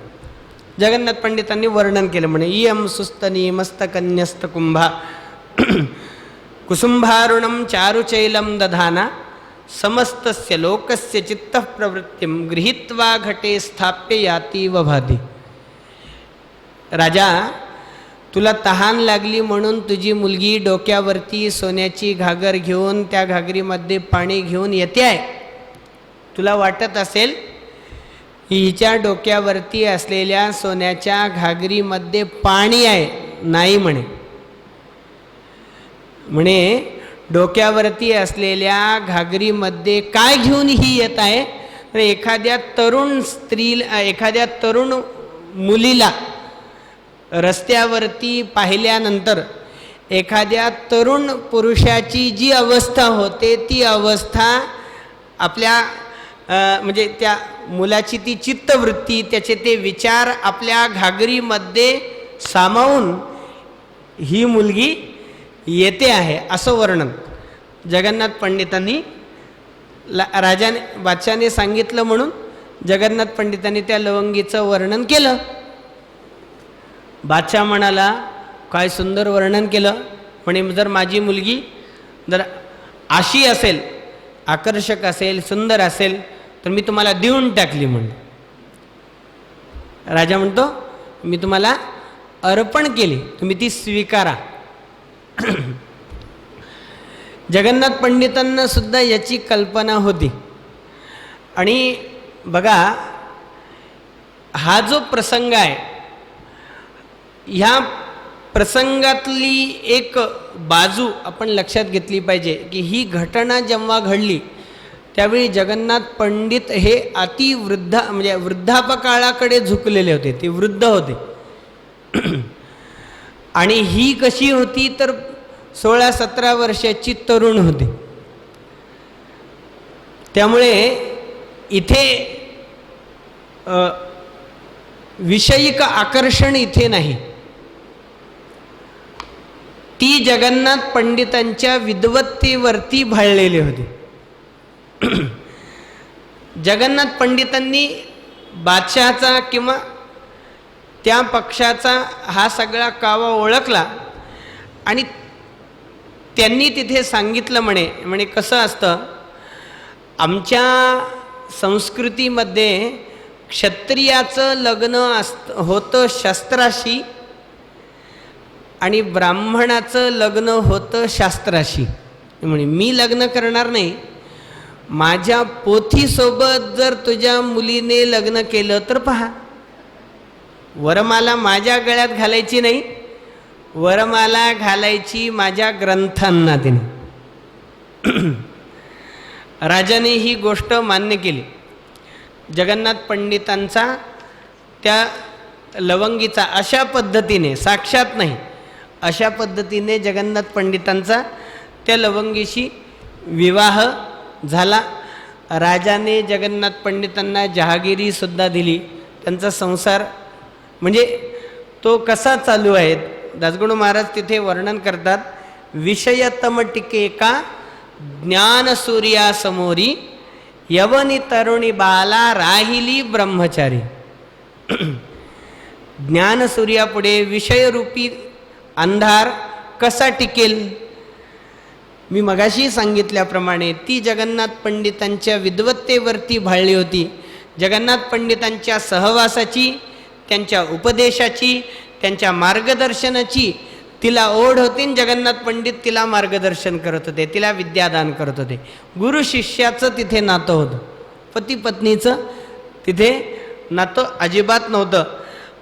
जगन्नाथ पंडितांनी वर्णन केलं. म्हणे इयम सुस्तनी मस्तकन्यस्त कुंभा कुसुंभारुणम चारुचैलम दधाना समस्तस्य लोकस्य चित्त प्रवृत्तिम गृहीत्वा घटे स्थाप्य याती व भाती. राजा, तुला तहान लागली म्हणून तुझी मुलगी डोक्यावरती सोन्याची घागर घेऊन त्या घागरीमध्ये पाणी घेऊन येते आहे. तुला वाटत असेल हिच्या डोक्यावरती असलेल्या सोन्याच्या घागरीमध्ये पाणी आहे. नाही म्हणे डोक्यावरती असलेल्या घागरीमध्ये काय घेऊन ही येत आहे. एखाद्या तरुण मुलीला रस्त्यावरती पाहिल्यानंतर एखाद्या तरुण पुरुषाची जी अवस्था होते ती अवस्था आपल्या म्हणजे त्या मुलाची ती चित्तवृत्ती, त्याचे ते विचार आपल्या घागरीमध्ये सामावून ही मुलगी येते आहे असं वर्णन जगन्नाथ पंडितांनी बादशाने सांगितलं. म्हणून जगन्नाथ पंडितांनी त्या लवंगीचं वर्णन केलं. बादशाह म्हणाला, काय सुंदर वर्णन केलं. म्हणे जर माझी मुलगी जर अशी असेल, आकर्षक असेल, सुंदर असेल तर मी तुम्हाला देऊन टाकली. राजा म्हणतो मी तुम्हाला अर्पण केली, तुम्ही ती स्वीकारा. जगन्नाथ पंडितांना सुद्धा याची कल्पना होती. आणि बघा हा जो प्रसंग आहे, ह्या प्रसंगातली एक बाजू आपण लक्षात घेतली पाहिजे की ही घटना जेव्हा घडली त्यावेळी जगन्नाथ पंडित हे अतिवृद्ध म्हणजे वृद्धापकाळाकडे झुकलेले होते. ते वृद्ध होते. आणि ही कशी होती तर 16-17 वर्षाची तरुण होती. त्यामुळे इथे विषयिक आकर्षण इथे नाही. ती जगन्नाथ पंडितांच्या विद्वत्तेवरती भाळलेली होती. जगन्नाथ पंडितांनी बादशहाचा किंवा त्या पक्षाचा हा सगळा कावा ओळखला आणि त्यांनी तिथे सांगितलं म्हणे कसं असतं, आमच्या संस्कृतीमध्ये क्षत्रियाचं लग्न होतं शस्त्राशी आणि ब्राह्मणाचं लग्न होतं शास्त्राशी. म्हणे मी लग्न करणार नाही, माझ्या पोथीसोबत जर तुझ्या मुलीने लग्न केलं तर पहा, वरमाला माझ्या गळ्यात घालायची नाही, वरमाला घालायची माझ्या ग्रंथांना तिने. राजाने ही गोष्ट मान्य केली. जगन्नाथ पंडितांचा त्या लवंगीचा अशा पद्धतीने, साक्षात नाही अशा पद्धतीने जगन्नाथ पंडितांचा त्या लवंगीशी विवाह झाला. राजाने जगन्नाथ पंडितांना जहागिरीसुद्धा दिली. त्यांचा संसार म्हणजे तो कसा चालू आहे, दासगणू महाराज तिथे वर्णन करतात. विषयतम टिकेका ज्ञानसूर्यासमोरी यवनी तरुणी बाला राहिली ब्रह्मचारी. ज्ञानसूर्यापुढे विषयरूपी अंधार कसा टिकेल. मी मगाशी सांगितल्याप्रमाणे ती जगन्नाथ पंडितांच्या विद्वत्तेवरती भाळली होती. जगन्नाथ पंडितांच्या सहवासाची, त्यांच्या उपदेशाची, त्यांच्या मार्गदर्शनाची तिला ओढ होती. जगन्नाथ पंडित तिला मार्गदर्शन करत होते, तिला विद्यादान करत होते. गुरु शिष्याचं तिथे नातं होतं, पती पत्नीचं तिथे नातं अजिबात नव्हतं.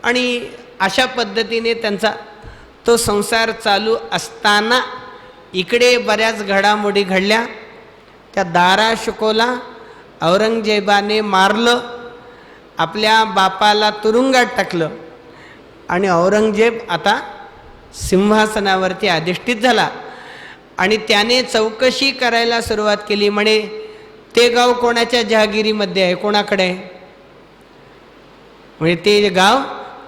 आणि अशा पद्धतीने त्यांचा तो संसार चालू असताना इकडे बऱ्याच घडामोडी घडल्या. त्या दारा शुकोला औरंगजेबाने मारलं, आपल्या बापाला तुरुंगात टाकलं आणि औरंगजेब आता सिंहासनावरती अधिष्ठित झाला. आणि त्याने चौकशी करायला सुरुवात केली. म्हणे ते गाव कोणाच्या जहागिरीमध्ये आहे, कोणाकडे आहे. म्हणजे ते गाव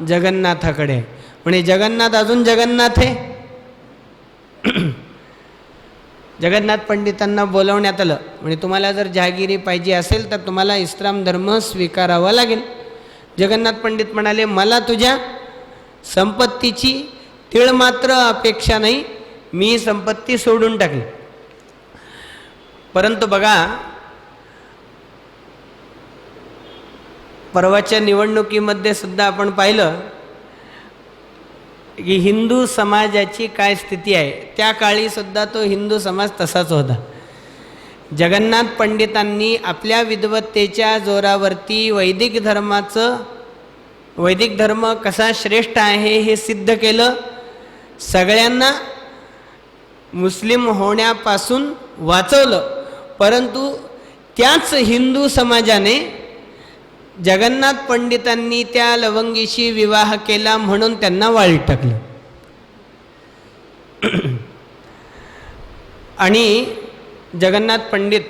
जगन्नाथाकडे आहे. म्हणे जगन्नाथ अजून जगन्नाथ आहे. जगन्नाथ पंडितांना बोलवण्यात आलं. म्हणजे तुम्हाला जर जहागिरी पाहिजे असेल तर तुम्हाला इस्लाम धर्म स्वीकारावा लागेल. जगन्नाथ पंडित म्हणाले मला तुझ्या संपत्तीची तीळमात्र अपेक्षा नाही, मी संपत्ती सोडून टाकली. परंतु बघा परवाच्या निवडणुकीमध्ये सुद्धा आपण पाहिलं की हिंदू समाजाची काय स्थिती आहे. त्या काळी सुद्धा तो हिंदू समाज तसाच होता. जगन्नाथ पंडितांनी आपल्या विद्वत्तेच्या जोरावरती वैदिक धर्म कसा श्रेष्ठ आहे हे सिद्ध केलं. सगळ्यांना मुस्लिम होण्यापासून वाचवलं. परंतु त्याच हिंदू समाजाने जगन्नाथ पंडितांनी त्या लवंगीशी विवाह केला म्हणून त्यांना वाळीत टाकलं. आणि जगन्नाथ पंडित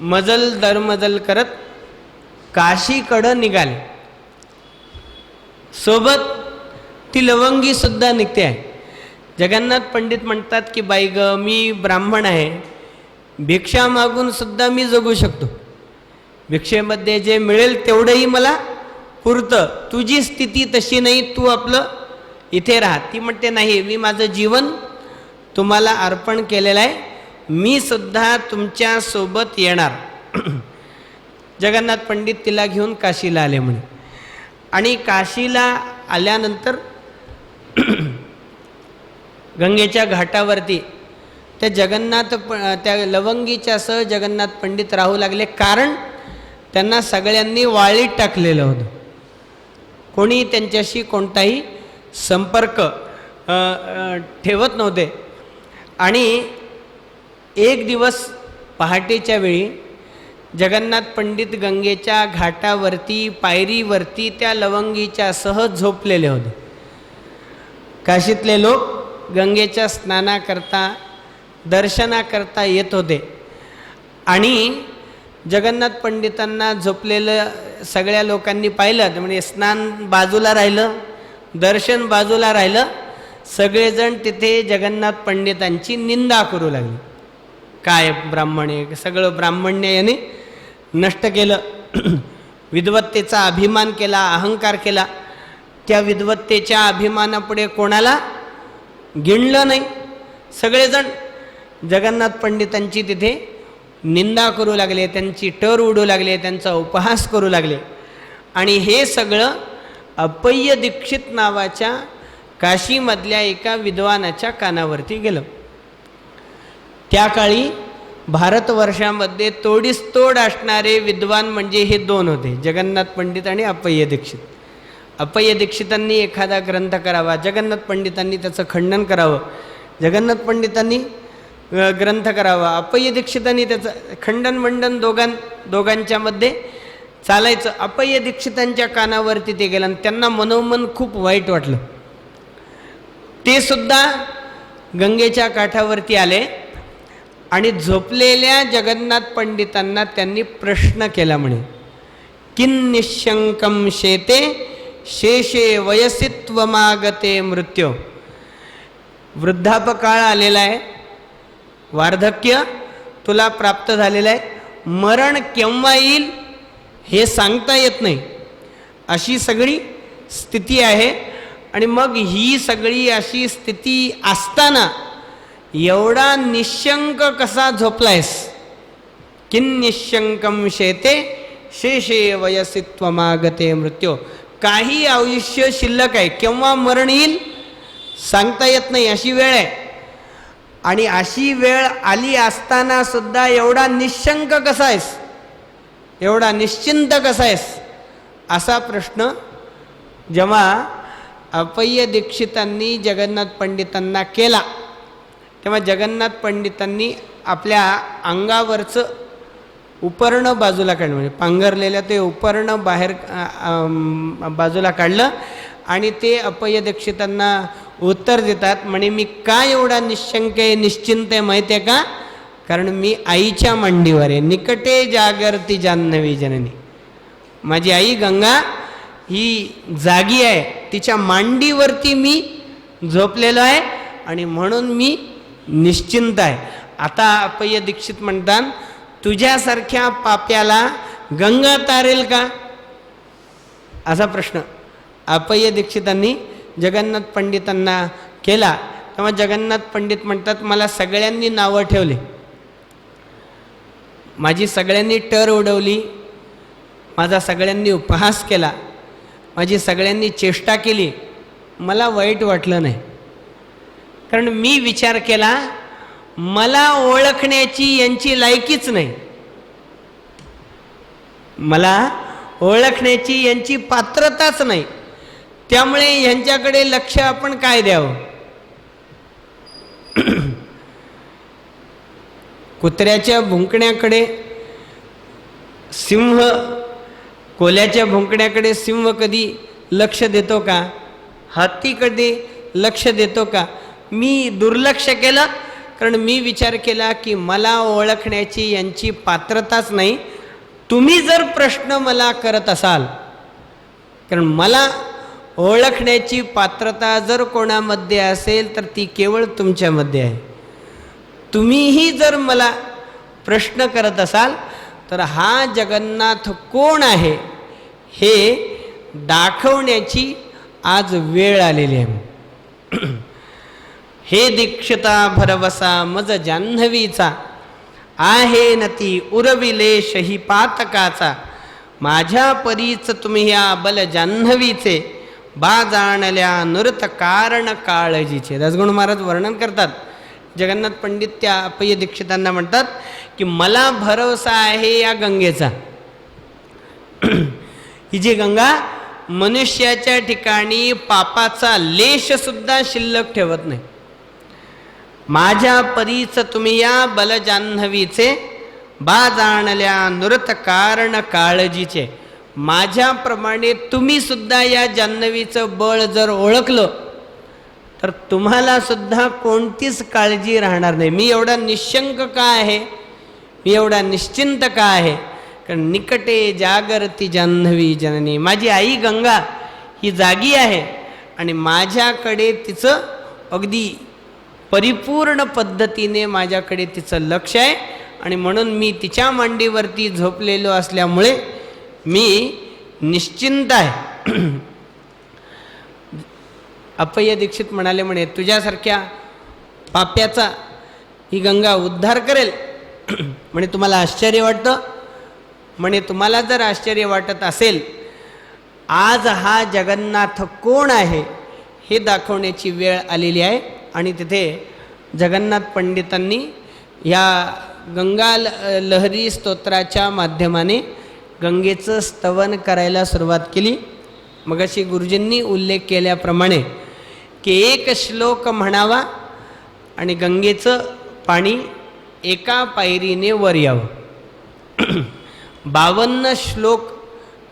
मजल दरमजल करत काशीकडं निघाले. सोबत ती लवंगी सुद्धा निघते आहे. जगन्नाथ पंडित म्हणतात की बाई ग, मी ब्राह्मण आहे, भिक्षा मागून सुद्धा मी जगू शकतो, भिक्षेमध्ये जे मिळेल तेवढंही मला पुरतं, तुझी स्थिती तशी नाही, तू आपलं इथे राहा. ती म्हणते नाही, मी माझं जीवन तुम्हाला अर्पण केलेलं आहे, मी सुद्धा तुमच्या सोबत येणार. जगन्नाथ पंडित तिला घेऊन काशीला आले म्हणे. आणि काशीला आल्यानंतर गंगेच्या घाटावरती त्या लवंगीच्या सह जगन्नाथ पंडित राहू लागले. कारण त्यांना सगळ्यांनी वाळीत टाकलेलं होतं. कोणी त्यांच्याशी कोणताही संपर्क ठेवत नव्हते. आणि एक दिवस पहाटेच्या वेळी जगन्नाथ पंडित गंगेच्या घाटावरती पायरीवरती त्या लवंगीच्या सह झोपलेले होते. काशीतले लोक गंगेच्या स्नानाकरता दर्शनाकरता येत होते. आणि जगन्नाथ पंडितांना झोपलेलं सगळ्या लोकांनी पाहिलं. म्हणजे स्नान बाजूला राहिलं, दर्शन बाजूला राहिलं, सगळेजण तिथे जगन्नाथ पंडितांची निंदा करू लागले. काय ब्राह्मण आहे, सगळं ब्राह्मण्य याने नष्ट केलं, विद्वत्तेचा अभिमान केला, अहंकार केला. त्या विद्वत्तेच्या अभिमानापुढे कोणाला गिणलं नाही. सगळेजण जगन्नाथ पंडितांची तिथे निंदा करू लागले, त्यांची टर उडू लागले, त्यांचा उपहास करू लागले. आणि हे सगळं अप्पय्य दीक्षित नावाच्या काशीमधल्या एका विद्वानाच्या कानावरती गेलं. त्या काळी भारतवर्षामध्ये तोडीस तोड असणारे विद्वान म्हणजे हे दोन होते, जगन्नाथ पंडित आणि अप्पय्य दीक्षित. अप्पय्य दीक्षितांनी एखादा ग्रंथ करावा, जगन्नाथ पंडितांनी त्याचं खंडन करावं. जगन्नाथ पंडितांनी ग्रंथ करावा, अप्पय्य दीक्षितांनी त्याचं खंडन मंडन दोघांच्या मध्ये चालायचं. अप्पय्य दीक्षितांच्या कानावरती ते गेलं आणि त्यांना मनोमन खूप वाईट वाटलं. ते सुद्धा गंगेच्या काठावरती आले आणि झोपलेल्या जगन्नाथ पंडितांना त्यांनी प्रश्न केला. म्हणे, किन निशंकम शेते शेषे वयसित्वमागते मृत्यू. वृद्धापकाळ आलेला आहे, वार्धक्य तुला प्राप्त झालेलं आहे, मरण केव्हा येईल हे सांगता येत नाही, अशी सगळी स्थिती आहे. आणि मग ही सगळी अशी स्थिती असताना एवढा निशंक कसा झोपलायस. किन निशंकम शेते शेषे वयसित्वमागते मृत्यू. काही आयुष्य शिल्लक आहे, केव्हा मरण येईल सांगता येत नाही, अशी वेळ आहे. आणि अशी वेळ आली असताना सुद्धा एवढा निशंक कसा आहेस, एवढा निश्चिंत कसा आहेस, असा प्रश्न जेव्हा अप्पय्य दीक्षितांनी जगन्नाथ पंडितांना केला, तेव्हा जगन्नाथ पंडितांनी आपल्या अंगावरचं उपर्ण बाजूला काढलं. म्हणजे पांघरलेलं ते उपर्ण बाहेर बाजूला काढलं. आणि ते अप्पय्य दीक्षितांना उत्तर देतात. म्हणे, मी का एवढा निशंक आहे, निश्चिंत आहे माहिती आहे का? कारण मी आईच्या मांडीवर आहे. निकटे जागरती जान्हवी जननी. माझी आई गंगा ही जागी आहे, तिच्या मांडीवरती मी झोपलेलो आहे आणि म्हणून मी निश्चिंत आहे. आता अप्पय्य दीक्षित म्हणतात, तुझ्यासारख्या पाप्याला गंगा तारेल का, असा प्रश्न अप्पय्य दीक्षितांनी जगन्नाथ पंडितांना केला. तेव्हा जगन्नाथ पंडित म्हणतात, मला सगळ्यांनी नावं ठेवले, माझी सगळ्यांनी टर उडवली, माझा सगळ्यांनी उपहास केला, माझी सगळ्यांनी चेष्टा केली, मला वाईट वाटलं नाही, कारण मी विचार केला मला ओळखण्याची यांची लायकीच नाही, मला ओळखण्याची यांची पात्रताच नाही, त्यामुळे यांच्याकडे लक्ष आपण काय द्यावं. कुत्र्याच्या भुंकण्याकडे सिंह, कोल्याच्या भुंकण्याकडे सिंह कधी लक्ष देतो का? हत्ती कधी लक्ष देतो का? मी दुर्लक्ष केलं, कारण मी विचार केला की मला ओळखण्याची यांची पात्रताच नाही. तुम्ही जर प्रश्न मला करत असाल, कारण मला ओळखण्याची पात्रता जर कोणामध्ये असेल तर ती केवळ तुमच्यामध्ये आहे. तुम्हीही जर मला प्रश्न करत असाल तर हा जगन्नाथ कोण आहे हे दाखवण्याची आज वेळ आलेली आहे. हे दीक्षिता भरवसा मज जान्हवीचा, आहे नती उरविले शही पातकाचा, माझ्या परीच तुम्ही या बल जान्हवीचे, बा जाणल्या नृत कारण काळजीचे. दासगणू महाराज वर्णन करतात, जगन्नाथ पंडित त्या अप्पय्य दीक्षितांना म्हणतात की मला भरवसा आहे या गंगेचा. ही जी गंगा मनुष्याच्या ठिकाणी पापाचा लेश सुद्धा शिल्लक ठेवत नाही. माझ्या परीच तुम्ही या बल जान्हवीचे, बा जाणल्या नृत कारण काळजीचे, माझ्याप्रमाणे तुम्ही सुद्धा या जान्हवीचं बळ जर ओळखलं तर तुम्हाला सुद्धा कोणतीच काळजी राहणार नाही. मी एवढा निशंक का आहे, मी एवढा निश्चिंत का आहे, कारण निकटे जागरती जान्हवी जननी, माझी आई गंगा ही जागी आहे आणि माझ्याकडे तिचं अगदी परिपूर्ण पद्धतीने माझ्याकडे तिचं लक्ष आहे, आणि म्हणून मी तिच्या मांडीवरती झोपलेलो असल्यामुळे मी निश्चिंत आहे. अप्पय्य दीक्षित म्हणाले, म्हणे तुझ्यासारख्या पाप्याचा ही गंगा उद्धार करेल. म्हणे तुम्हाला आश्चर्य वाटतं? म्हणे तुम्हाला जर आश्चर्य वाटत असेल, आज हा जगन्नाथ कोण आहे हे दाखवण्याची वेळ आलेली आहे. आणि तिथे जगन्नाथ पंडितांनी या गंगा लहरी स्तोत्राच्या माध्यमाने गंगेचं स्तवन करायला सुरुवात केली. मगाशी गुरुजींनी उल्लेख केल्याप्रमाणे की एक श्लोक म्हणावा आणि गंगेचं पाणी एका पायरीने वर यावं. 52 श्लोक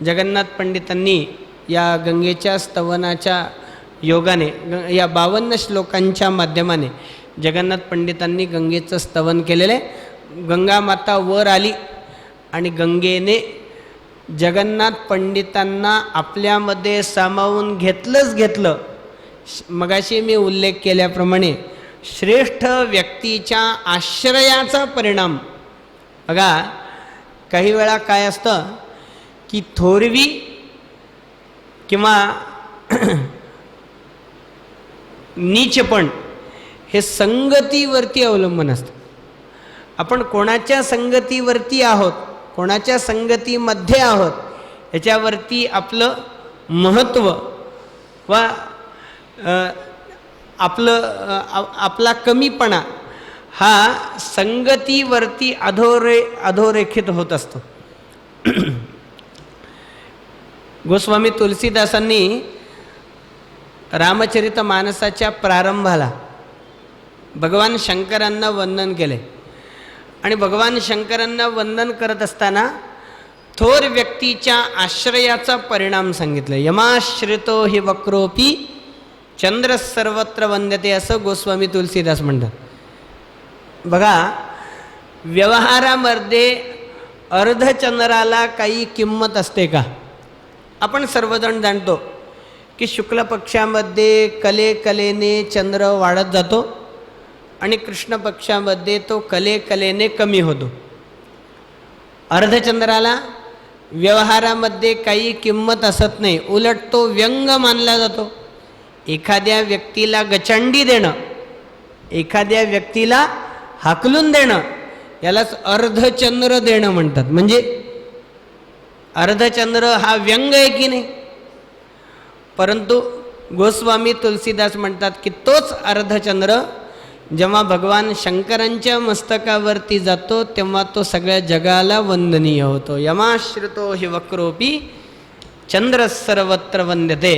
जगन्नाथ पंडितांनी या गंगेच्या स्तवनाच्या योगाने, या 52 श्लोकांच्या माध्यमाने जगन्नाथ पंडितांनी गंगेचं स्तवन केलेले. गंगा माता वर आली आणि गंगेने जगन्नाथ पंडितांना आपल्यामध्ये सामावून घेतलं. मगाशी मी उल्लेख केल्याप्रमाणे श्रेष्ठ व्यक्तीच्या आश्रयाचा परिणाम. बघा, काही वेळा काय असतं की थोरवी किंवा नीचपण हे संगतीवरती अवलंबून असतं. आपण कोणाच्या संगतीवरती आहोत, कोणाच्या संगतीमध्ये आहोत याच्यावरती आपलं महत्त्व व आपला कमीपणा हा संगतीवरती अधोरेखित होत असतो. गोस्वामी तुलसीदासांनी रामचरित मानसाच्या प्रारंभाला भगवान शंकरांना वंदन केले आणि भगवान शंकरांना वंदन करत असताना थोर व्यक्तीच्या आश्रयाचा परिणाम सांगितलं. यमाश्रितो हि वक्रोपी चंद्र सर्वत्र वंद्यते, असं गोस्वामी तुलसीदास म्हणतात. बघा, व्यवहारामध्ये अर्धचंद्राला काही किंमत असते का? आपण सर्वजण जाणतो की शुक्ल पक्षामध्ये कलेने चंद्र वाढत जातो आणि कृष्ण पक्षामध्ये तो कलेने कमी होतो. अर्धचंद्राला व्यवहारामध्ये काही किंमत असत नाही, उलट तो व्यंग मानला जातो. एखाद्या व्यक्तीला गचंडी देणं, एखाद्या व्यक्तीला हाकलून देणं यालाच अर्धचंद्र देणं म्हणतात. म्हणजे अर्धचंद्र हा व्यंग आहे की नाही? परंतु गोस्वामी तुलसीदास म्हणतात की तोच अर्धचंद्र जेव्हा भगवान शंकरांच्या मस्तकावरती जातो तेव्हा तो सगळ्या जगाला वंदनीय होतो. यमाश्रितो हि वक्रोपी चंद्र सर्वत्र वंद्यते.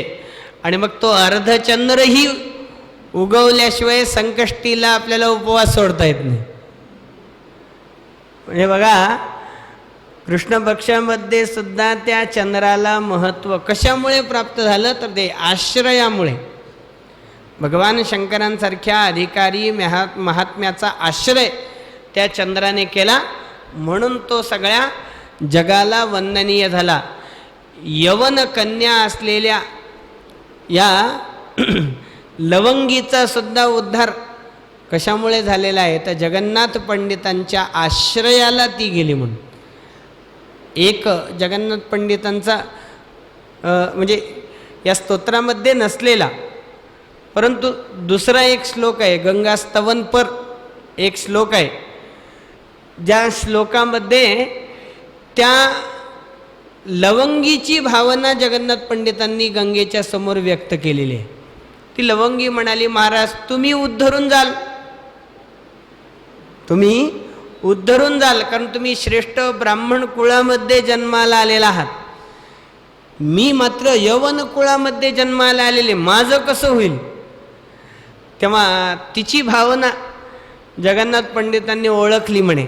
आणि मग तो अर्धचंद्रही उगवल्याशिवाय संकष्टीला आपल्याला उपवास सोडता येत नाही. म्हणजे बघा, कृष्ण पक्षामध्ये सुद्धा त्या चंद्राला महत्त्व कशामुळे प्राप्त झालं तर ते आश्रयामुळे. भगवान शंकरांसारख्या अधिकारी महात्म्याचा आश्रय त्या चंद्राने केला म्हणून तो सगळ्या जगाला वंदनीय झाला. यवन कन्या असलेल्या या लवंगीचा सुद्धा उद्धार कशामुळे झालेला आहे तर जगन्नाथ पंडितांच्या आश्रयाला ती गेली म्हणून. एक जगन्नाथ पंडितांचा म्हणजे या स्तोत्रामध्ये नसलेला परंतु दुसरा एक श्लोक आहे, गंगा स्तवनपर एक श्लोक आहे, ज्या श्लोकामध्ये त्या लवंगीची भावना जगन्नाथ पंडितांनी गंगेच्या समोर व्यक्त केलेली आहे. ती लवंगी म्हणाली, महाराज तुम्ही उद्धरून जाल, तुम्ही उद्धरून जाल, कारण तुम्ही श्रेष्ठ ब्राह्मण कुळामध्ये जन्माला आलेला आहात. मी मात्र यवन कुळामध्ये जन्माला आलेले, माझं कसं होईल. तेव्हा तिची भावना जगन्नाथ पंडितांनी ओळखली म्हणे.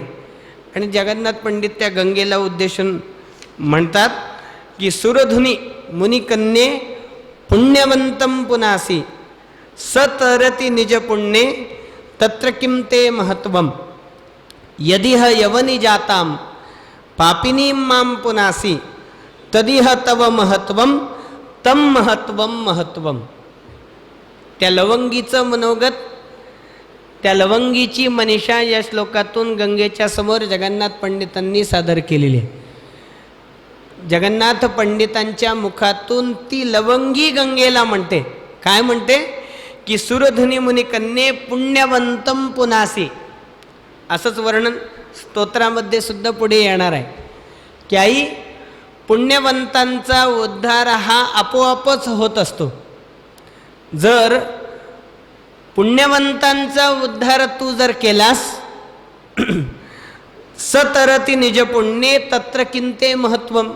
आणि जगन्नाथ पंडित त्या गंगेला उद्देशून म्हणतात की सुरधुनी मुनिकन्ये पुण्यवंतम पुनासी सतरति निज पुण्ये तत्र किं ते महत्वम यदिह यवनी जाताम पापिनीं मां पुनासी तदिह तव महत्वम तम महत्वम महत्वम. त्या लवंगीचं मनोगत, त्या लवंगीची मनीषा या श्लोकातून गंगेच्या समोर जगन्नाथ पंडितांनी सादर केलेली आहे. जगन्नाथ पंडितांच्या मुखातून ती लवंगी गंगेला म्हणते, काय म्हणते की सुरधुनी मुनिकन्ये पुण्यवंतम पुनासी. असंच वर्णन स्तोत्रामध्ये सुद्धा पुढे येणार आहे की आई पुण्यवंतांचा उद्धार हा आपोआपच होत असतो. जर पुण्यवंतांचा उद्धार तू जर केलास सतरति निज पुण्ये तत्र किंते महत्वम,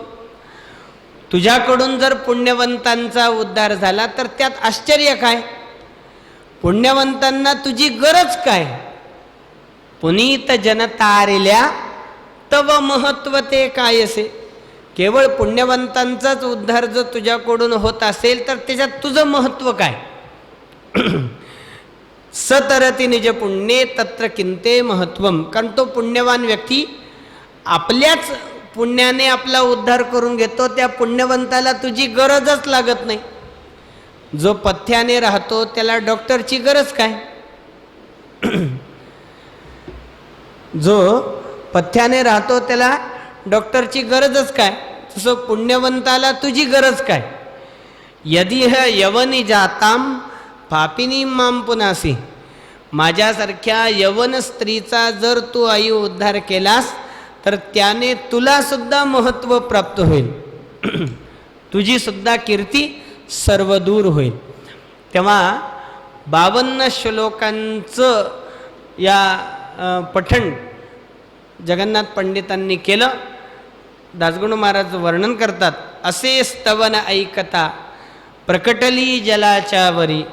तुझ्याकडून जर पुण्यवंतांचा उद्धार झाला तर त्यात आश्चर्य काय, पुण्यवंतांना तुझी गरज काय. पुनीत जनतारिल्या तव महत्व ते काय असे. केवळ पुण्यवंतांचाच उद्धार जर तुझ्याकडून होत असेल तर त्याच्यात तुझं महत्त्व काय. सतरति निज पुण्ये तत्र किंते महत्वम, कारण तो पुण्यवान व्यक्ती आपल्याच पुण्याने आपला उद्धार करून घेतो, त्या पुण्यवंताला तुझी गरजच लागत नाही. जो पथ्याने राहतो त्याला डॉक्टरची गरज काय. जो पथ्याने राहतो त्याला डॉक्टरची गरजच काय, तसं पुण्यवंताला तुझी गरज काय. यदि यवनी जाताम पापिनी माम पुनासी, माझ्यासारख्या यवन स्त्रीचा जर तू आई उद्धार केलास तर त्याने तुला सुद्धा महत्त्व प्राप्त होईल, तुझी सुद्धा कीर्ती सर्वदूर होईल. तेव्हा 52 श्लोकांचं या पठण जगन्नाथ पंडितांनी केलं. दासगणू महाराज वर्णन करतात, असे स्तवन ऐकता प्रकटली जलाच्यावरी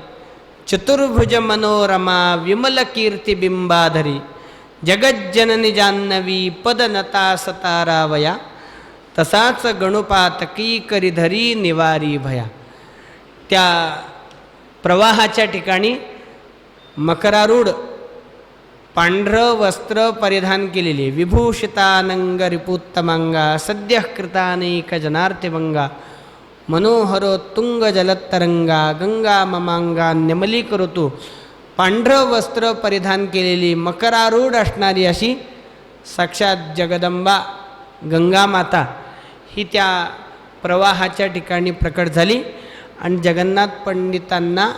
चतुर्भुज मनोरमा विमल कीर्ती बिंबाधरी जगज्जननी जान्नवी पदनता सतारावया तसाच गणुपातकी करीधरी निवारी भया. त्या प्रवाहाच्या ठिकाणी मकरारूढ पांढरं वस्त्र परिधान केलेले विभूषितानंग रिपुत्तमांगा सद्यः कृतानेक जनार्थिभंगा मनोहरोत्तुंग जलतरंगा गंगा ममांगा न्यमलीकरोतु. पांढरं वस्त्र परिधान केलेली मकरारूढ असणारी अशी साक्षात जगदंबा गंगा माता ही त्या प्रवाहाच्या ठिकाणी प्रकट झाली आणि जगन्नाथ पंडितांना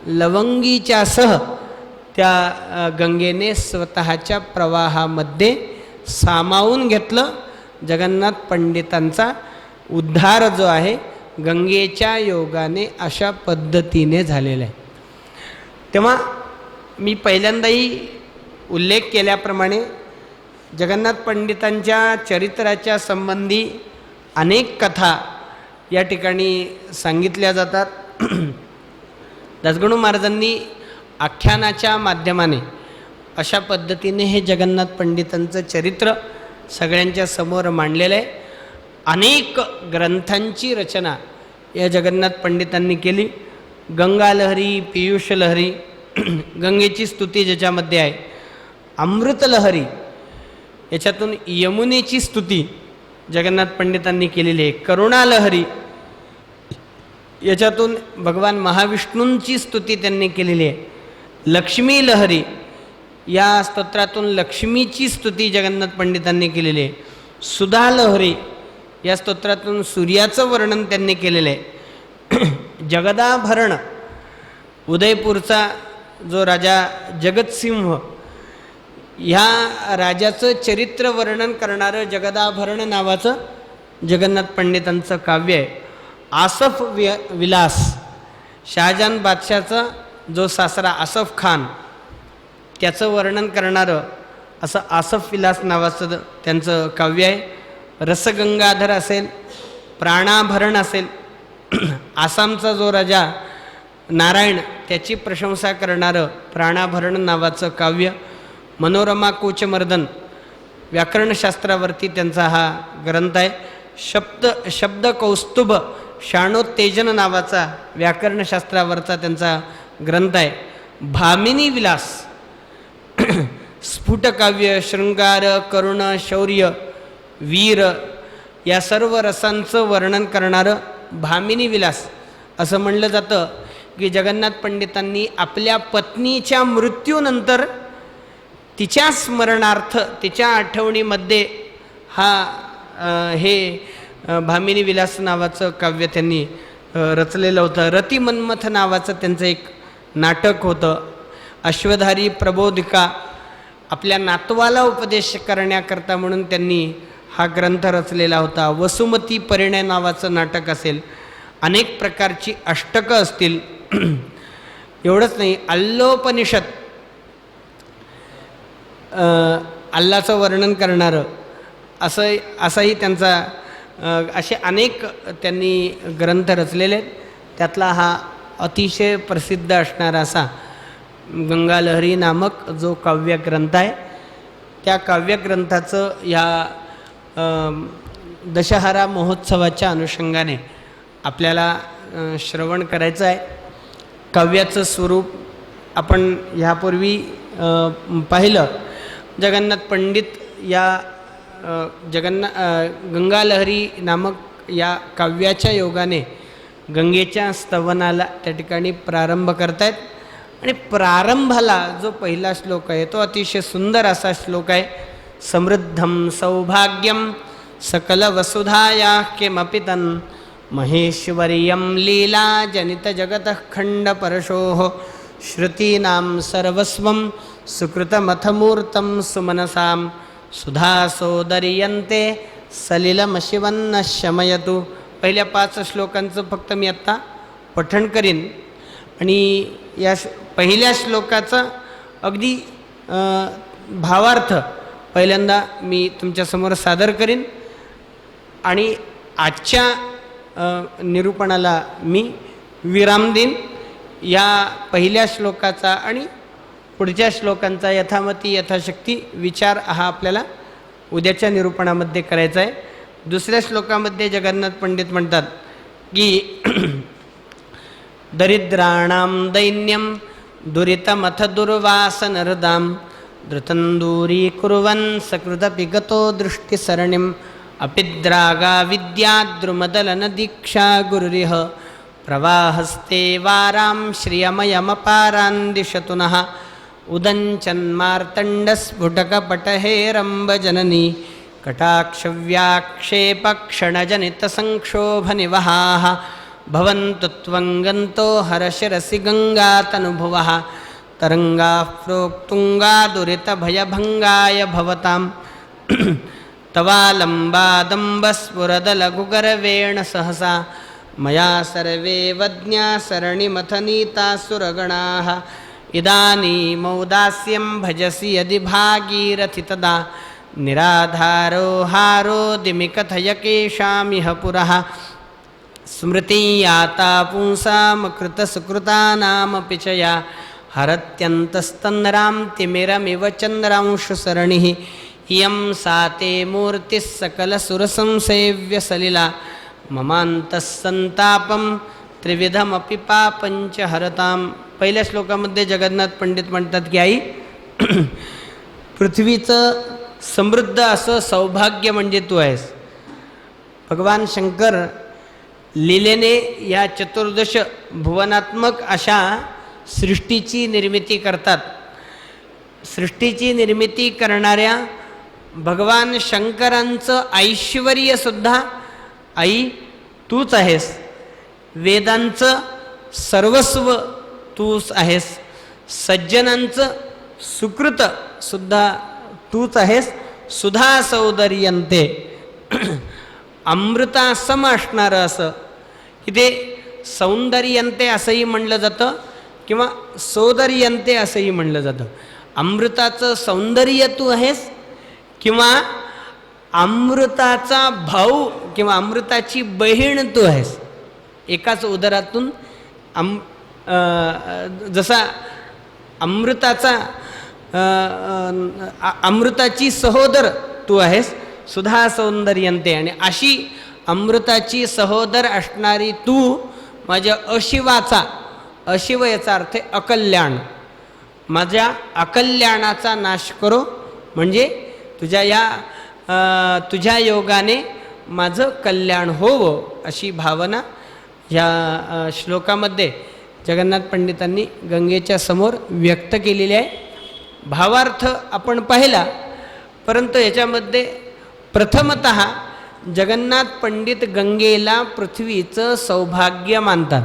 लवंगीच्यासह त्या गंगेने स्वतःच्या प्रवाहामध्ये सामावून घेतलं. जगन्नाथ पंडितांचा उद्धार जो आहे गंगेच्या योगाने अशा पद्धतीने झालेलं आहे. तेव्हा मी पहिल्यांदाही उल्लेख केल्याप्रमाणे जगन्नाथ पंडितांच्या चरित्राच्या संबंधी अनेक कथा या ठिकाणी सांगितल्या जातात. दासगणू महाराजांनी आख्यानाच्या माध्यमाने अशा पद्धतीने हे जगन्नाथ पंडितांचं चरित्र सगळ्यांच्या समोर मांडलेलं आहे. अनेक ग्रंथांची रचना या जगन्नाथ पंडितांनी केली. गंगा लहरी, पियुष लहरी, गंगेची स्तुती ज्याच्यामध्ये आहे, अमृत लहरी, याच्यातून यमुनेची स्तुती जगन्नाथ पंडितांनी केलेली आहे. करुणा लहरी, याच्यातून भगवान महाविष्णूंची स्तुती त्यांनी केलेली आहे. लक्ष्मी लहरी, या स्तोत्रातून लक्ष्मीची स्तुती जगन्नाथ पंडितांनी केलेली आहे. सुधा लहरी, या स्तोत्रातून सूर्याचं वर्णन त्यांनी केलेलं आहे. जगदाभरण, उदयपूरचा जो राजा जगतसिंह, ह्या राजाचं चरित्र वर्णन करणारं जगदाभरण नावाचं जगन्नाथ पंडितांचं काव्य आहे. आसफ विलास, शहाजहान बादशाचा जो सासरा आसफ खान, त्याचं वर्णन करणारं असं आसफ विलास नावाचं त्यांचं काव्य आहे. रसगंगाधर असेल, प्राणाभरण असेल, आसामचा जो राजा नारायण, त्याची प्रशंसा करणारं प्राणाभरण नावाचं काव्य. मनोरमा कोचमर्दन, व्याकरणशास्त्रावरती त्यांचा हा ग्रंथ आहे. शब्द कौस्तुभ शाणोत्तेजन नावाचा व्याकरणशास्त्रावरचा त्यांचा ग्रंथ आहे. भामिनी विलास, स्फुटकाव्य, शृंगार, करुण, शौर्य, वीर, या सर्व रसांचं वर्णन करणारं भामिनी विलास. असं म्हणलं जातं की जगन्नाथ पंडितांनी आपल्या पत्नीच्या मृत्यूनंतर तिच्या स्मरणार्थ, तिच्या आठवणीमध्ये हे भामिनी विलास नावाचं काव्य त्यांनी रचलेलं होतं. रतिमन्मथ नावाचं त्यांचं एक नाटक होतं. अश्वधारी प्रबोधिका, आपल्या नातवाला उपदेश करण्याकरता म्हणून त्यांनी हा ग्रंथ रचलेला होता. वसुमती परिणय नावाचं नाटक असेल, अनेक प्रकारची अष्टकं असतील. एवढंच नाही, अल्लोपनिषद, अल्लाचं वर्णन करणारं असाही त्यांचा, असे अनेक त्यांनी ग्रंथ रचलेले आहेत. त्यातला हा अतिशय प्रसिद्ध असणारा असा गंगा लहरी नामक जो काव्यग्रंथ आहे, त्या काव्यग्रंथाचं या दशहरा महोत्सवाच्या अनुषंगाने आपल्याला श्रवण करायचं आहे. काव्याचं स्वरूप आपण ह्यापूर्वी पाहिलं. जगन्नाथ पंडित या गंगा लहरी नामक या काव्याच्या योगाने गंगेच्या स्तवनाला त्या ठिकाणी प्रारंभ करतायत. आणि प्रारंभाला जो पहिला श्लोक आहे तो अतिशय सुंदर असा श्लोक आहे. समृद्धं सौभाग्यं सकल वसुधाया किमपि तन् महेश्वर्यं लीला जनित जगतः खंड परशोः श्रुतीनां सर्वस्वं सुकृतमथमूर्तं सुमनसां सुधासोदर्यन्ते सलिलमशिवन्न शमयतु. पहिल्या 5 श्लोकांचं फक्त मी आत्ता पठण करीन आणि या पहिल्या श्लोकाचा अगदी भावार्थ पहिल्यांदा मी तुमच्यासमोर सादर करीन आणि आजच्या निरूपणाला मी विराम देईन. या पहिल्या श्लोकाचा आणि पुढच्या श्लोकांचा यथामती यथाशक्ती विचार हा आपल्याला उद्याच्या निरूपणामध्ये करायचा आहे. दुसऱ्या श्लोकामध्ये जगन्नाथ पंडित म्हणतात की दरिद्राणां दैन्यं दुरितमथ दुर्वासनहृदां धृतं दूरीकुर्वन् सकृतपिगतो दृष्टिसरणिम् अपिद्रागा विद्याद्रुमदलनदीक्षा गुरुरिह प्रवाहस्ते वारां श्रियमयमपारान् दिशतु नः उदञ्चन्मार्तण्डस्फुटकपटहेरम्बजननी कटाक्षव्याक्षेपक्षणजनितसंक्षोभनिवहाः भवन्तु त्वङ्गन्तो हरशिरसि गङ्गातनुभुवः तरङ्गाः प्रोक्तुङ्गादुरितभयभङ्गाय भवतां तवालम्बादम्बस्फुरदलघुगर्वेण सहसा मया सर्वे वज्ञा सरणिमथनीतासुरगणाः इदानीमौदास्यं भजसि यदि भागीरथि तदा निराधारो हारोदिमि कथय केषामिह पुरः स्मृतियाता पुंसां कृतसुकृतानामपि च या हरत्यन्तस्तन्रां तिमिरमिव चन्द्रांशुसरणिः इयं सा ते मूर्तिः सकलसुरसंसेव्यसलिला ममान्तः संतापं त्रिविधमपि पापंच हरताम. पहिल्या श्लोकामध्ये जगन्नाथ पंडित म्हणतात की आई पृथ्वीचं समृद्ध असं सौभाग्य म्हणजे तू आहेस. भगवान शंकर लीलेने या चतुर्दश भुवनात्मक अशा सृष्टीची निर्मिती करतात. सृष्टीची निर्मिती करणाऱ्या भगवान शंकरांचं ऐश्वर्यसुद्धा आई तूच आहेस. वेदांचं सर्वस्व तूच आहेस. सज्जनांचं सुकृत सुद्धा तूच आहेस. सुधा सौंदर्यंते अमृतासम असणारं असं इथे सौंदर्यंते असंही म्हणलं जातं किंवा सौंदर्यंते असंही म्हणलं जातं. अमृताचं सौंदर्य तू आहेस किंवा अमृताचा भाऊ किंवा अमृताची बहीण तू आहेस. एकाच उदरातून जसा अमृताचा अमृताची सहोदर तू आहेस सुधा सौंदर्यंते. आणि अशी अमृताची सहोदर असणारी तू माझ्या अशिवाचा अशिव याचा अर्थ अकल्याण माझ्या अकल्याणाचा नाश करो म्हणजे तुझ्या योगाने माझं कल्याण होवं अशी भावना ह्या श्लोकामध्ये जगन्नाथ पंडितांनी गंगेच्या समोर व्यक्त केलेली आहे. भावार्थ आपण पाहिला परंतु याच्यामध्ये प्रथमतः जगन्नाथ पंडित गंगेला पृथ्वीचं सौभाग्य मानतात.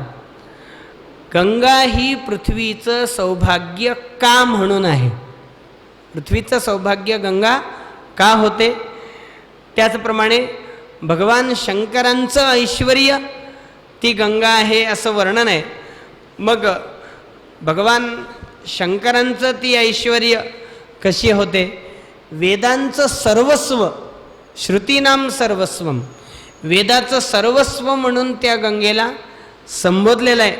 गंगा ही पृथ्वीचं सौभाग्य का म्हणून आहे. पृथ्वीचं सौभाग्य गंगा का होते. त्याचप्रमाणे भगवान शंकरांचं ऐश्वर्य ती गंगा आहे असं वर्णन आहे. मग भगवान शंकरांचं ती ऐश्वर्य कशी होते. वेदांचं सर्वस्व श्रुतीनाम सर्वस्वम वेदाचं सर्वस्व म्हणून त्या गंगेला संबोधलेलं आहे.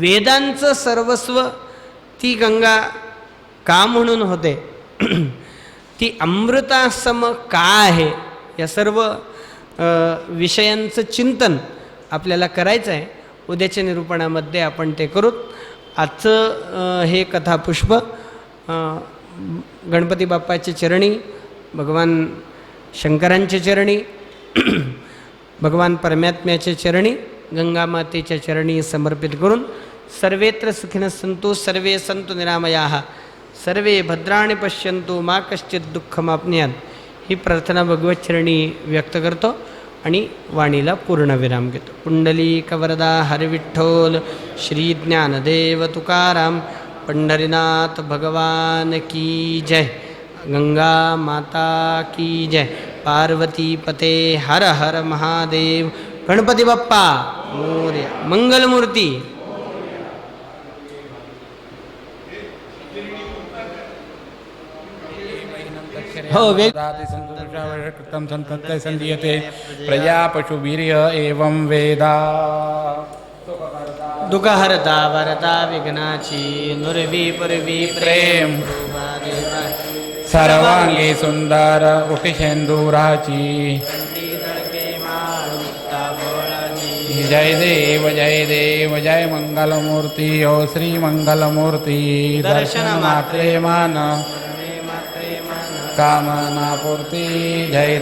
वेदांचं सर्वस्व ती गंगा का म्हणून होते. ती अमृतासम का आहे या सर्व विषयांचं चिंतन आपल्याला करायचं आहे. उद्याच्या निरूपणामध्ये आपण ते करू. आजचं हे कथापुष्प गणपती बाप्पाच्या चरणी भगवान शंकरांच्या चरणी भगवान परमात्म्याच्या चरणी गंगामातेच्या चरणी समर्पित करून सर्वेत्र सुखिनः सन्तु सर्वे सन्तु निरामयाः सर्वे भद्राणि पश्यन्तु मा कश्चित् दुःखमाप्नुयात् ही प्रार्थना भगवतचरणी व्यक्त करतो आणि वाणीला पूर्णविराम घेतो. पुंडलीकवरदा हरिविठ्ठल श्री ज्ञानदेव तुकाराम पंढरीनाथ भगवान की जय. गंगा माता की जय. पार्वती पते हर हर महादेव. गणपती बाप्पा मोरया. मंगलमूर्ती. हो कृतं संतते संदीयते प्रजा पशुवीर्य एवं वेदा. दुःखहरता वरता विघ्नाची नुरवी पुरवी प्रेम सर्वांगी सुंदर उठिशेंदुराची. जय देव जय देव जय मंगलमूर्ती ओ श्री मंगलमूर्ती. दर्शन मात्रे मान कामना पूर्ती. जय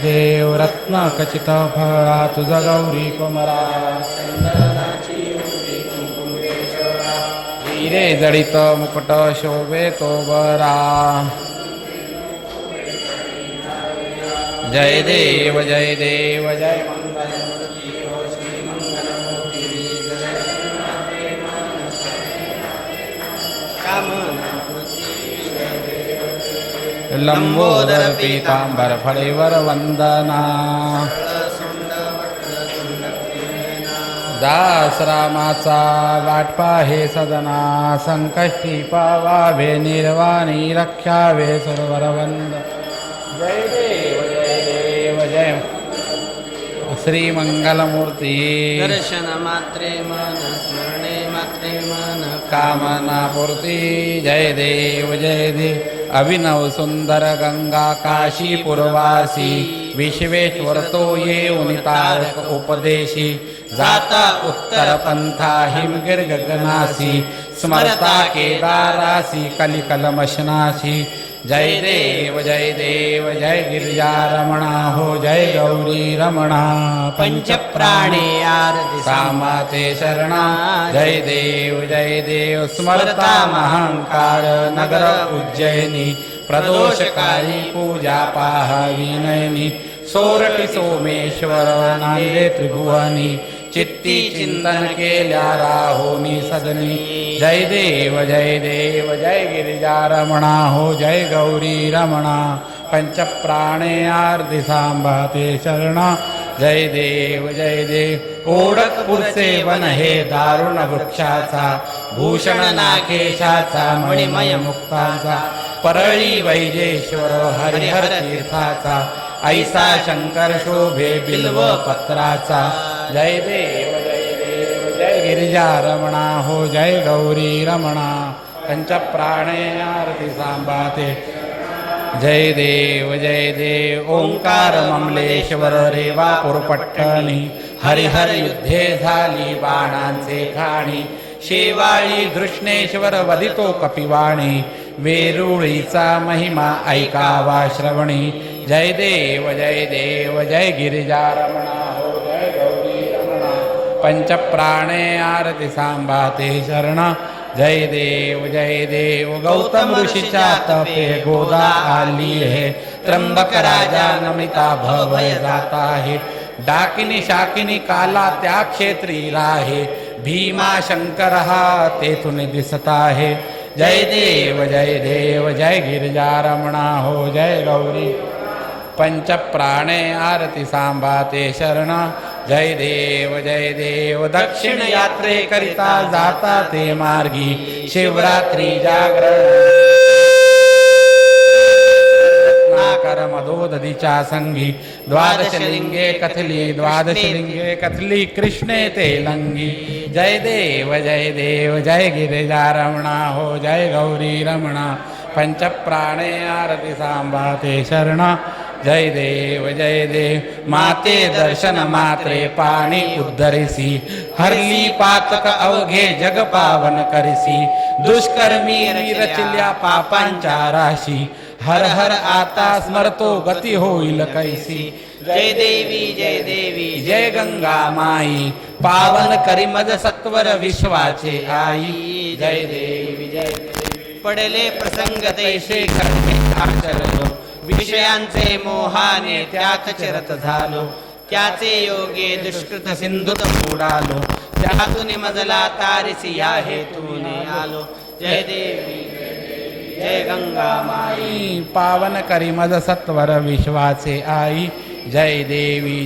देव रत्न खचित फळा तुझा गौरी कुमरा. हिरे जडित मुकुट शोभे तो बरा. जय देव जय लंबोदर पीतांबर फळेवर वंदना. दासरामाचा वाटपा हे सदना संकष्टी पावावे निर्वाणी रक्षावे सर्वरवंद जय देव जय श्रीमंगलमूर्ती दर्शन मात्रे मन स्मरणे मात्रे मन कामनापूर्ती जय देव अभिनव सुंदर गंगा काशी पूर्वासी विश्वेश्वर तो ये उनितारक उपदेशी जाता उत्तर पंथा हिमगिर गगनासी स्मरता केदारासी कलिकलमशनासी जय देव जय गिरिजा रमणा हो जय गौरी रमणा पंच प्राणे आरती सामाते शरणा जय देव स्मरता महांकार नगर उज्जैनी प्रदोषकारी पूजा पाहावी नयनी सोरठी सोमेश्वर नांदे त्रिभुवनी चित्ती चिंतन केल्या राहोनी सदनी जय देव जय गिरिजा रमणा हो जय गौरी रमणा पंच प्राणे आरती सांभाते शरणा जय देव ओडकपूरचे वन हे दारुण वृक्षाचा भूषण नागेशाचा मणिमय मुक्ताचा परळी वैजेश्वर हरिहर तीर्थाचा ऐसा शंकर शोभे बिल्व पत्राचा जय देव जय गिरिजा रमणा हो जय गौरी रमणा पंच प्राणे आरती सांभाते जय देव ओंकार ममलेश्वर रेवापूर पट्टणी हरिहर युद्धे झाली बाणांचे खाणी शेवाळी धृष्णेश्वर वदितो कपिवाणी वेरुळीचा महिमा ऐकावा श्रवणी जय देव जय गिरिजा रमणा हो जय गौरी रमणा पंच प्राणे आरती सांभाते शरणा जय देव गौतम ऋषीच्या तपे गोदा आली है त्र्यंबक राजा नमिता भवय जाता है डाकिनी शाकिनी काला त्या क्षेत्री राहे भीमा शंकर हा तेथून दिसता है जय देव जय गिरिजा रमणा हो जय गौरी पंच प्राणे आरती सांभाते शरणा जय देव दक्षिण यात्रे करिता जाता ते मार्गी शिवरात्री जागरण कर मधोदधीच्या संगी द्वादशलिंगे कथली कृष्णे ते लंगी जय देव जय गिरिजा रमणा हो जय गौरी रमणा पंच प्राणे आरती सांभाते शरणा जय देव माते दर्शन मात्रे पाणी उद्धरिसी हरली पातक अवघे जग पावन करिसी दुष्कर्मी रचिल्या पापांच्या राशी हर हर आता स्मरतो गती होईल कैसी जय देवी जय गंगा माई पावन करी मज सत्वर विश्वाचे आई जय देवी पडले प्रसंग तैसे करणे आचरलो विषयांचे मोहाने त्यात चिरत झालो त्याचे योगे दुष्कृत सिंधुत बुडालो त्यातून मजला तारिसी या हेतूने आलो जय देवी जय गंगा माई पावन करी मज सत्वर विश्वाचे आई जय देवी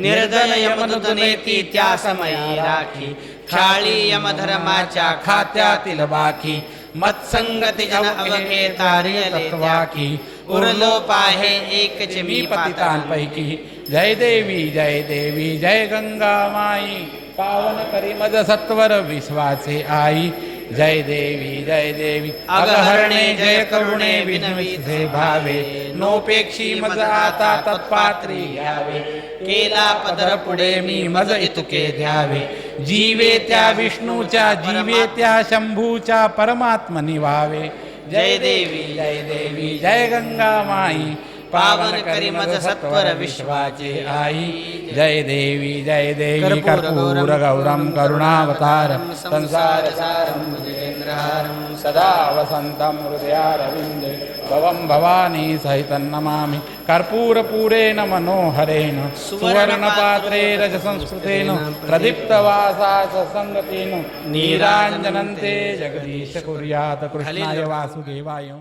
निर्दय यमदूतनेती त्या समयी राखी खाळी यमधर्माच्या खात्यातील बाकी मत्संगती जन अवघे तारियले वाकी उरलो पाहे एकच मी पतितांपैकी जय देवी जय गंगा माई पावन करी मज सत्वर विश्वाचे आई जय देवी अगहरणे जय करुणे विनविसे भावे नोपेक्षी मज आता तत्पात्री घ्यावे केला पदर पुढे मी मज इतुके द्यावे जीवे त्या विष्णूच्या जीवे त्या शंभूच्या परमात्मनि व्हावे जय देवी जय गंगा माई पावन करी मज सत्वर विश्वाचे आई जय देवी कर्पूर गौरम करुणावतारम संसारसारम भुजगेंद्रहारम सदा वसंतम हृदयारविंदे भवं भवानी सहितं नमामि कर्पूरपूरेण मनोहरेण सुवर्णपात्रे रजसंस्कृतेन प्रदीप्तवासा ससंगतेन नीराञ्जनन्ते जगदीश कुर्यात् कृष्णाय वासुदेवाय